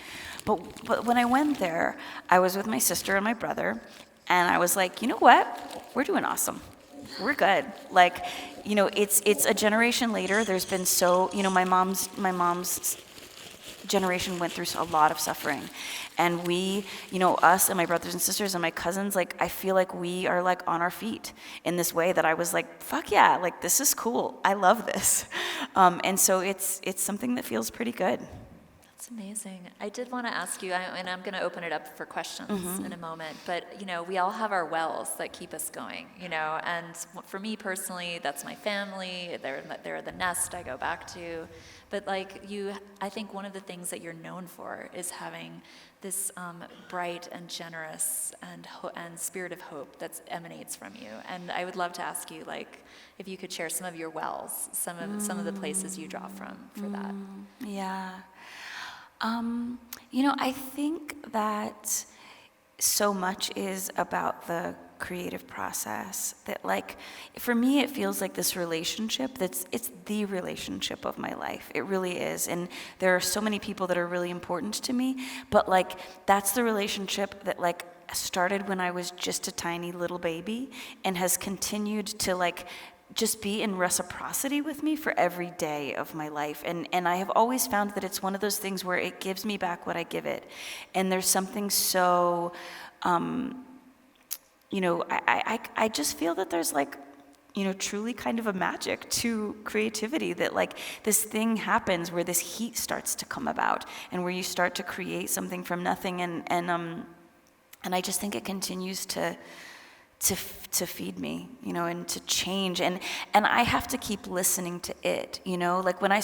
But when I went there, I was with my sister and my brother, and I was like, you know what? We're doing awesome. We're good. Like, it's a generation later. There's been my mom's generation went through a lot of suffering. And we, us and my brothers and sisters and my cousins, like, I feel like we are like on our feet in this way that I was like, fuck yeah, like this is cool. I love this. And so it's something that feels pretty good. That's amazing. I did want to ask you, and I'm going to open it up for questions in a moment, but, we all have our wells that keep us going, and for me personally, that's my family. They're the nest I go back to. But like I think one of the things that you're known for is having this bright and generous and spirit of hope that emanates from you. And I would love to ask you, like, if you could share some of your wells, some of the places you draw from for that. Yeah. I think that so much is about the creative process that, like, for me, it feels like this relationship it's the relationship of my life. It really is. And there are so many people that are really important to me, but like, that's the relationship that like started when I was just a tiny little baby and has continued to like just be in reciprocity with me for every day of my life. And I have always found that it's one of those things where it gives me back what I give it. And there's something so, I just feel that there's like, truly kind of a magic to creativity, that like this thing happens where this heat starts to come about and where you start to create something from nothing. And I just think it continues to feed me, and to change. And I have to keep listening to it, like when I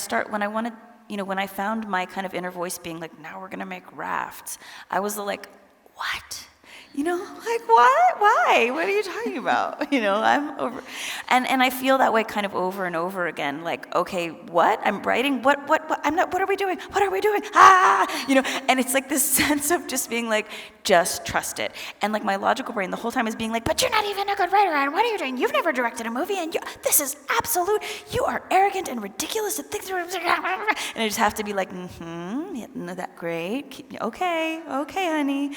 found my kind of inner voice being like, now we're going to make rafts, I was like, what? Like, what? Why? What are you talking about? I'm over. And I feel that way kind of over and over again. Like, okay, what? I'm writing? What? I'm not, what are we doing? What are we doing? And it's like this sense of just being like, just trust it. And like my logical brain the whole time is being like, but you're not even a good writer, and what are you doing? You've never directed a movie, and this is absolute, you are arrogant and ridiculous and things. And I just have to be like, that great. Okay, honey.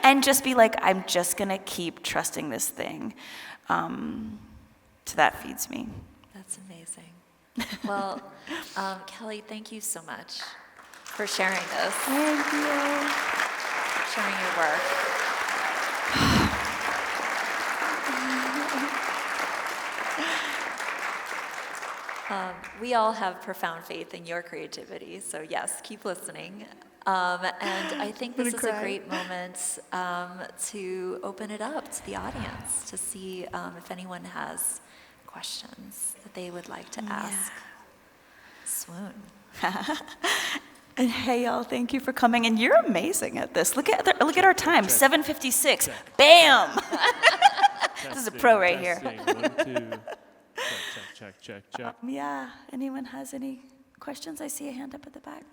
And just be like, I'm just gonna keep trusting this thing. So that feeds me. That's amazing. Well, Kelly, thank you so much for sharing this. Thank you. Sharing your work. We all have profound faith in your creativity, so yes, keep listening. And I think this is a great moment to open it up to the audience to see if anyone has questions that they would like to ask. Swoon. And hey, y'all, thank you for coming. And you're amazing at this. Look at our time, 7:56. Bam! This is a pro right here. Check. Yeah. Anyone has any questions? I see a hand up at the back.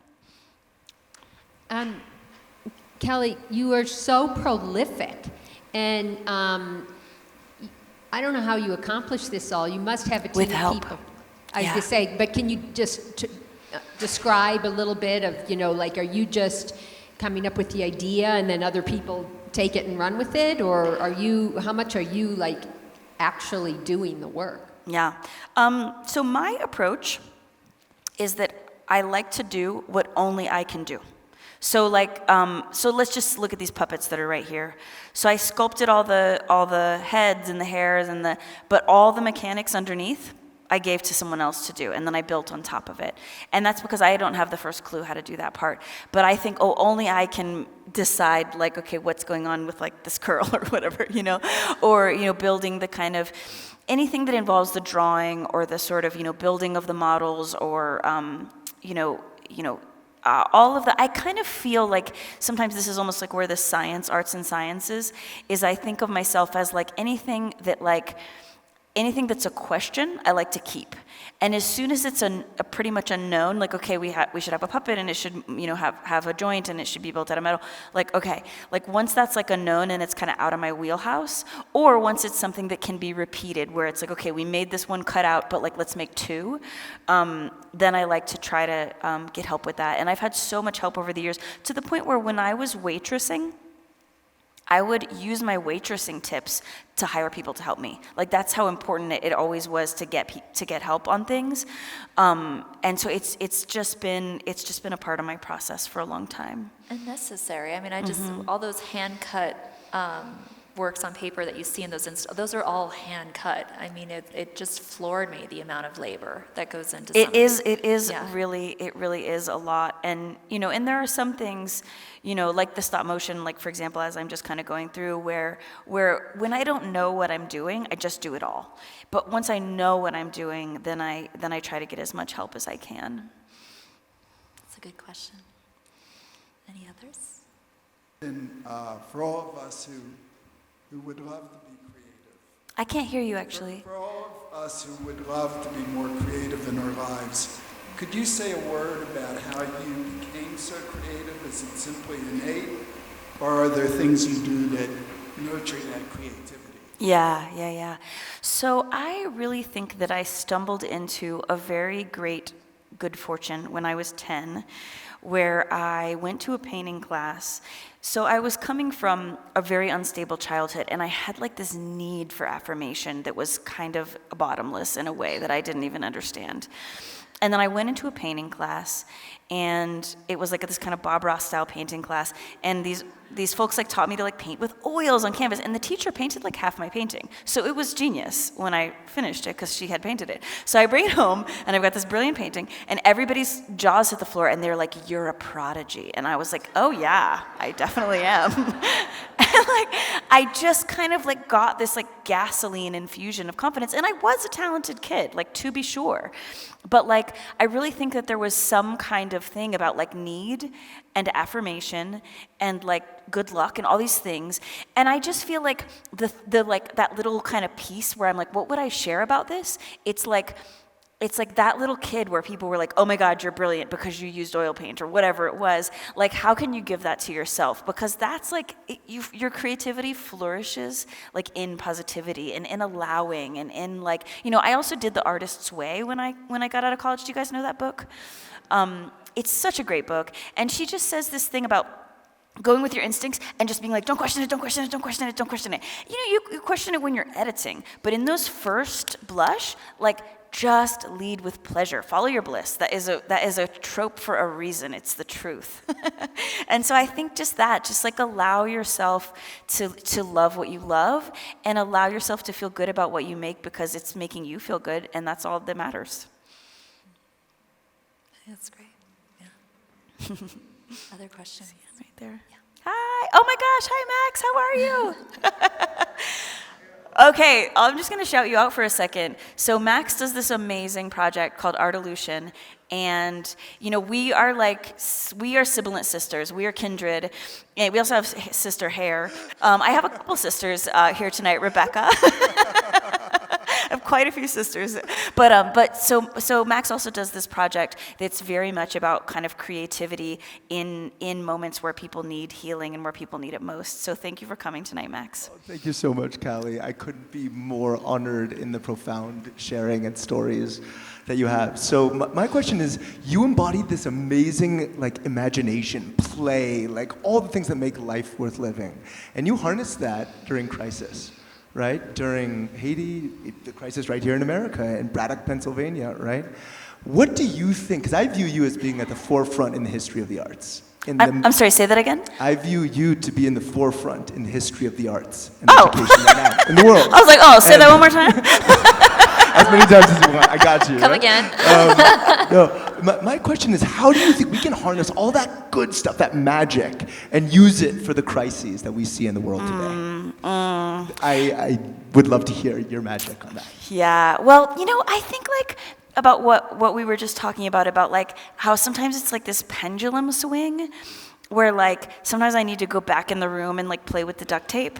Kelly, you are so prolific, and I don't know how you accomplish this all. You must have a team of people. I was going to say, but can you just describe a little bit of, like, are you just coming up with the idea and then other people take it and run with it, or how much are you, like, actually doing the work? Yeah. So my approach is that I like to do what only I can do. So so let's just look at these puppets that are right here. So I sculpted all the heads and the hairs but all the mechanics underneath I gave to someone else to do, and then I built on top of it. And that's because I don't have the first clue how to do that part. But I think, only I can decide, like, okay, what's going on with like this curl or whatever, or building the kind of anything that involves the drawing or the sort of building of the models or all of that. I kind of feel like sometimes this is almost like where the arts and sciences is. I think of myself as like anything that's a question, I like to keep. And as soon as it's a pretty much unknown, like, okay, we should have a puppet and it should, have a joint and it should be built out of metal. Like, okay, like once that's like a known and it's kind of out of my wheelhouse, or once it's something that can be repeated where it's like, okay, we made this one cut out, but like, let's make two. Then I like to try to get help with that. And I've had so much help over the years to the point where when I was waitressing, I would use my waitressing tips to hire people to help me. Like that's how important it always was to get help on things. And so it's just been a part of my process for a long time. And necessary. I mean, all those hand cut works on paper that you see in those are all hand cut. I mean, it just floored me, the amount of labor that goes into it something. really is a lot. And and there are some things, like the stop motion, like for example, as I'm just kind of going through where when I don't know what I'm doing, I just do it all. But once I know what I'm doing, then I try to get as much help as I can. That's a good question. Any others? And for all of us who would love to be creative. I can't hear you, actually. For all of us who would love to be more creative in our lives, could you say a word about how you became so creative? Is it simply innate? Or are there things you do that nurture that creativity? Yeah. So I really think that I stumbled into a very great good fortune when I was 10, where I went to a painting class. So I was coming from a very unstable childhood, and I had like this need for affirmation that was kind of bottomless in a way that I didn't even understand. And then I went into a painting class, and it was like this kind of Bob Ross style painting class, and these folks like taught me to like paint with oils on canvas, and the teacher painted like half my painting. So it was genius when I finished it because she had painted it. So I bring it home, and I've got this brilliant painting, and everybody's jaws hit the floor, and they're like, "You're a prodigy." And I was like, "Oh yeah, I definitely am." And like I just kind of like got this like gasoline infusion of confidence, and I was a talented kid, like to be sure. But like I really think that there was some kind of thing about like need and affirmation and like good luck and all these things. And I just feel like the like that little kind of piece where I'm like, what would I share about this? It's like that little kid where people were like, "Oh my God, you're brilliant because you used oil paint," or whatever it was. Like, how can you give that to yourself? Because that's like, your creativity flourishes like in positivity and in allowing and in like, I also did The Artist's Way when I got out of college. Do you guys know that book? It's such a great book. And she just says this thing about going with your instincts and just being like, don't question it, don't question it, don't question it, don't question it. You question it when you're editing. But in those first blush, like, just lead with pleasure. Follow your bliss. That is a trope for a reason. It's the truth. And so I think just like allow yourself to love what you love and allow yourself to feel good about what you make because it's making you feel good, and that's all that matters. That's great. Yeah. Other questions? Right there. Yeah. Hi. Oh my gosh. Hi, Max. How are you? Okay, I'm just going to shout you out for a second. So Max does this amazing project called Artolution, and we are sibilant sisters. We are kindred, and we also have sister hair. I have a couple sisters here tonight, Rebecca. I have quite a few sisters, but so Max also does this project that's very much about kind of creativity in moments where people need healing and where people need it most. So thank you for coming tonight, Max. Oh, thank you so much, Callie. I couldn't be more honored in the profound sharing and stories that you have. So my question is, you embodied this amazing like imagination, play, like all the things that make life worth living, and you harnessed that during crisis. Right? During Haiti, the crisis right here in America, in Braddock, Pennsylvania, right? What do you think, because I view you as being at the forefront in the history of the arts. I'm sorry, say that again? I view you to be in the forefront in the history of the arts and education right now, in the world. I was like, say that one more time? As many times as you want, I got you. Come right? Again. My question is, how do you think we can harness all that good stuff, that magic, and use it for the crises that we see in the world today? I would love to hear your magic on that. Yeah, well, I think like about what we were just talking about like how sometimes it's like this pendulum swing where like sometimes I need to go back in the room and like play with the duct tape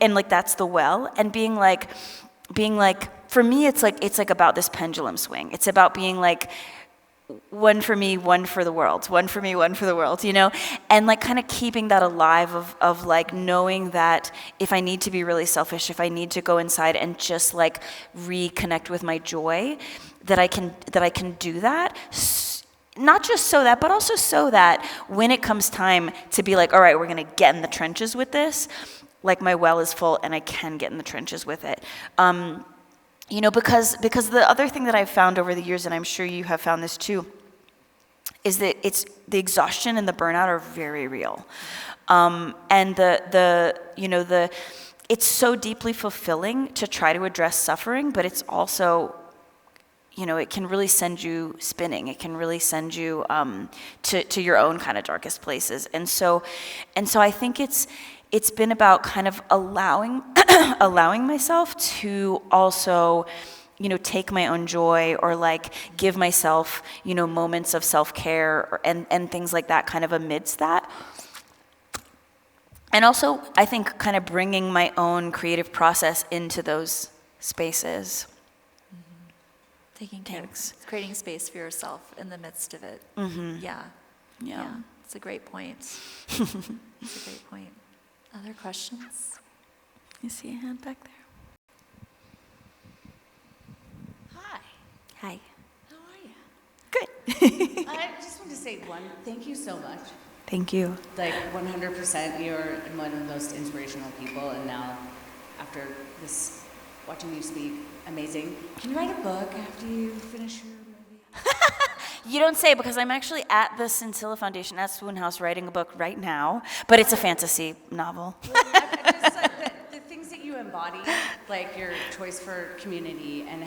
and like that's the well, and being like for me it's like about this pendulum swing. It's about being like one for me, one for the world, one for me, one for the world, and like kind of keeping that alive of like knowing that if I need to be really selfish, if I need to go inside and just like reconnect with my joy, that I can do that not just so that, but also so that when it comes time to be like, all right, we're going to get in the trenches with this, like my well is full and I can get in the trenches with it. You know, because the other thing that I've found over the years, and I'm sure you have found this too, is that it's the exhaustion and the burnout are very real. And it's so deeply fulfilling to try to address suffering, but it's also, you know, it can really send you spinning. It can really send you to your own kind of darkest places. And so I think it's been about kind of allowing myself to also, you know, take my own joy, or like give myself, you know, moments of self-care and things like that kind of amidst that. And also, I think kind of bringing my own creative process into those spaces. Taking care, creating space for yourself in the midst of it. Yeah. It's a great point. It's a great point. Other questions? You see a hand back there? Hi. How are you? Good. I just want to say thank you so much. Thank you. Like 100%, you're one of the most inspirational people, and now after this, watching you speak, amazing. Can you write a book after you finish your movie? You don't say, because I'm actually at the Scintilla Foundation at Swoon House writing a book right now, but it's a fantasy novel. Well, I just like the things that you embody, like your choice for community and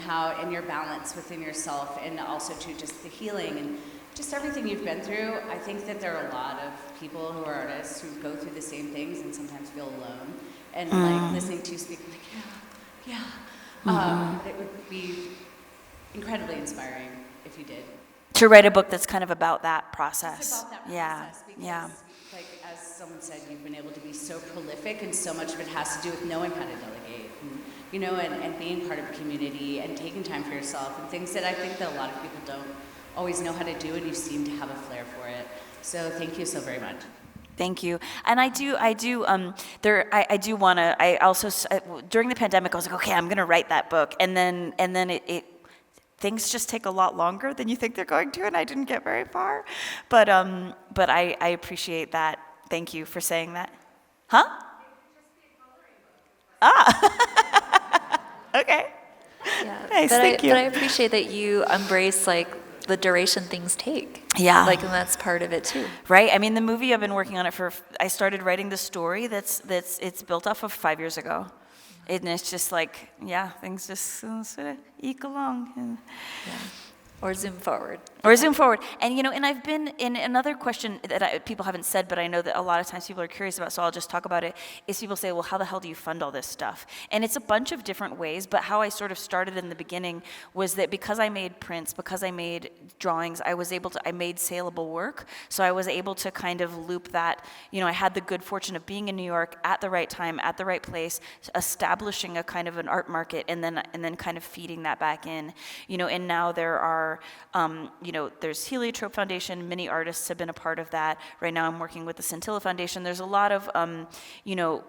your balance within yourself, and also to just the healing and just everything you've been through. I think that there are a lot of people who are artists who go through the same things and sometimes feel alone. And like listening to you speak, I'm like, it would be incredibly inspiring if you did. To write a book that's kind of about that process. It's about that process, because, like as someone said, you've been able to be so prolific, and so much of it has to do with knowing how to delegate, and, you know, and being part of a community, and taking time for yourself, and things that I think that a lot of people don't always know how to do, and you seem to have a flair for it. So thank you so very much. Thank you. And I do want to, I also, during the pandemic, I was like, okay, I'm going to write that book. And then things just take a lot longer than you think they're going to, and I didn't get very far. But I appreciate that. Thank you for saying that. Huh? Okay. Yeah. Nice, thank you. But I appreciate that you embrace like the duration things take. Yeah. Like, and that's part of it too. Right? I mean, the movie, I've been working on it I started writing the story it's built off of 5 years ago. And it's just like, things just sort of eke along. Or zoom forward. And, you know, and I've been in another question that people haven't said, but I know that a lot of times people are curious about, so I'll just talk about it, is people say, well, how the hell do you fund all this stuff? And it's a bunch of different ways, but how I sort of started in the beginning was that because I made prints, because I made drawings, I made saleable work, so I was able to kind of loop that. You know, I had the good fortune of being in New York at the right time, at the right place, establishing a kind of an art market, and then kind of feeding that back in. You know, and now there are there's Heliotrope Foundation. Many artists have been a part of that. Right now I'm working with the Scintilla Foundation. There's a lot of,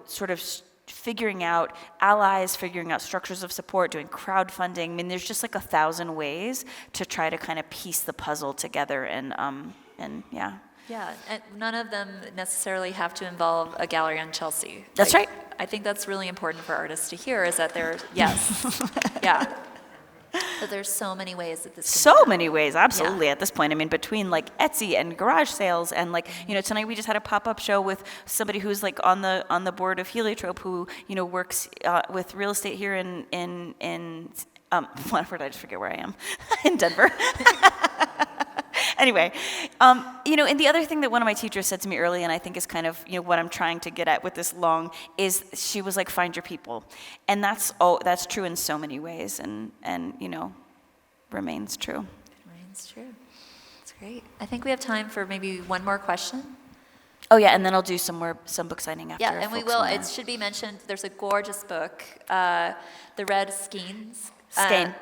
sort of figuring out allies, figuring out structures of support, doing crowdfunding. I mean, there's just like 1,000 ways to try to kind of piece the puzzle together and. Yeah, and none of them necessarily have to involve a gallery on Chelsea. That's right. I think that's really important for artists to hear, is that but there's so many ways that this can be done. Many ways, absolutely, at this point. I mean, between like Etsy and garage sales and like, you know, tonight we just had a pop-up show with somebody who's like on the board of Heliotrope, who, you know, works with real estate here in whatever, I just forget where I am, in Denver. Anyway, and the other thing that one of my teachers said to me early, and I think is kind of, you know, what I'm trying to get at with this long, is she was like, find your people. And that's true in so many ways, and you know, remains true. Remains true. That's great. I think we have time for maybe one more question. Oh yeah, and then I'll do some book signing after. Yeah, and we will. It should be mentioned, there's a gorgeous book, The Red Skeins. Skein.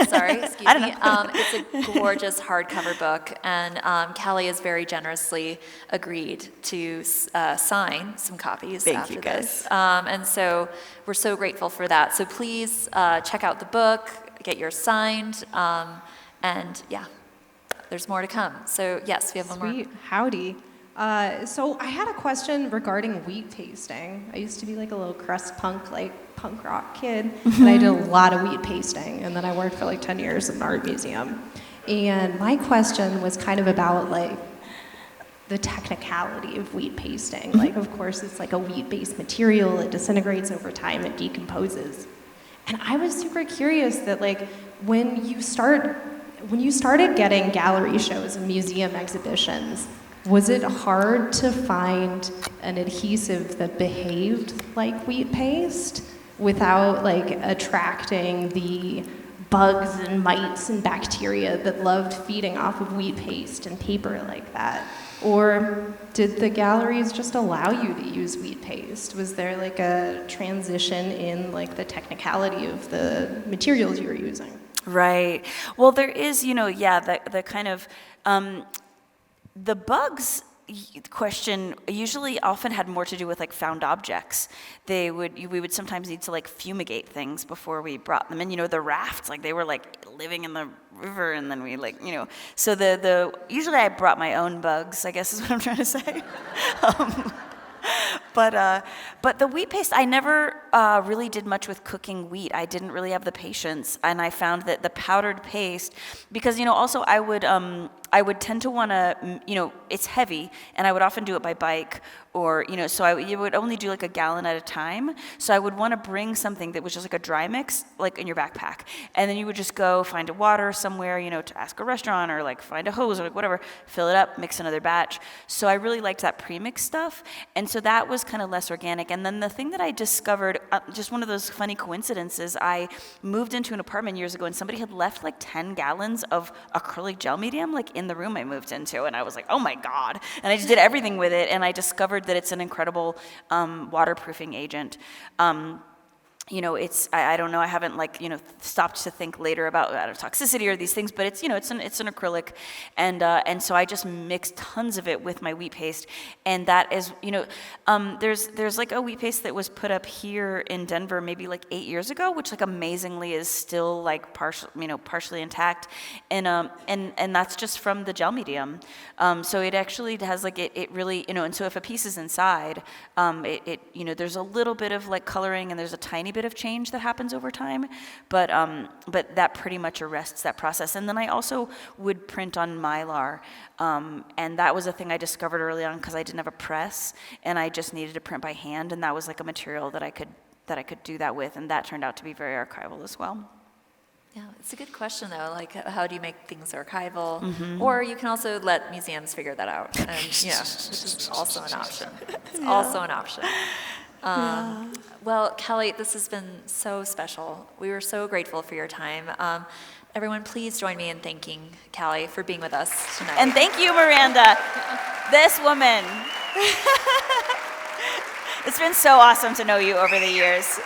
Sorry, excuse me. It's a gorgeous hardcover book, and Callie has very generously agreed to sign some copies after this. And so we're so grateful for that. So please check out the book, get yours signed, and yeah. there's more to come. So yes, we have one more. Sweet. Howdy. So I had a question regarding wheat pasting. I used to be like a little crust punk, like punk rock kid, and I did a lot of wheat pasting, and then I worked for like 10 years in an art museum. And my question was kind of about like the technicality of wheat pasting. Like, of course, it's like a wheat-based material. It disintegrates over time. It decomposes. And I was super curious that like when you started getting gallery shows and museum exhibitions, was it hard to find an adhesive that behaved like wheat paste without like attracting the bugs and mites and bacteria that loved feeding off of wheat paste and paper like that? Or did the galleries just allow you to use wheat paste? Was there like a transition in like the technicality of the materials you were using? Right. Well, there is, the kind of, the bugs question usually often had more to do with like found objects. We would sometimes need to like fumigate things before we brought them in. The rafts, like they were like living in the river, and then we like, so usually I brought my own bugs, I guess is what I'm trying to say. But the wheat paste, I never really did much with cooking wheat. I didn't really have the patience, and I found that the powdered paste, because also I would tend to want to, it's heavy, and I would often do it by bike, or so you would only do like a gallon at a time. So I would want to bring something that was just like a dry mix, like in your backpack, and then you would just go find a water somewhere, to ask a restaurant, or like find a hose or like whatever, fill it up, mix another batch. So I really liked that pre-mix stuff, and so that was kind of less organic. And then the thing that I discovered, just one of those funny coincidences, I moved into an apartment years ago, and somebody had left like 10 gallons of acrylic gel medium like in the room I moved into, and I was like, oh my God. And I just did everything with it, and I discovered that it's an incredible waterproofing agent. I don't know, I haven't stopped to think later about toxicity or these things, but it's an acrylic, and so I just mixed tons of it with my wheat paste, and that is, there's like a wheat paste that was put up here in Denver maybe like 8 years ago, which like amazingly is still like partially intact, and that's just from the gel medium. So it actually has like it really, and so if a piece is inside, there's a little bit of like coloring, and there's a tiny bit of change that happens over time, but that pretty much arrests that process. And then I also would print on Mylar, and that was a thing I discovered early on because I didn't have a press, and I just needed to print by hand, and that was like a material that I could do that with, and that turned out to be very archival as well. Yeah, it's a good question though. Like, how do you make things archival? Or you can also let museums figure that out, and which is also an option. It's also an option. Well, Kelly, this has been so special. We were so grateful for your time. Everyone, please join me in thanking Kelly for being with us tonight. And thank you, Miranda, this woman. It's been so awesome to know you over the years.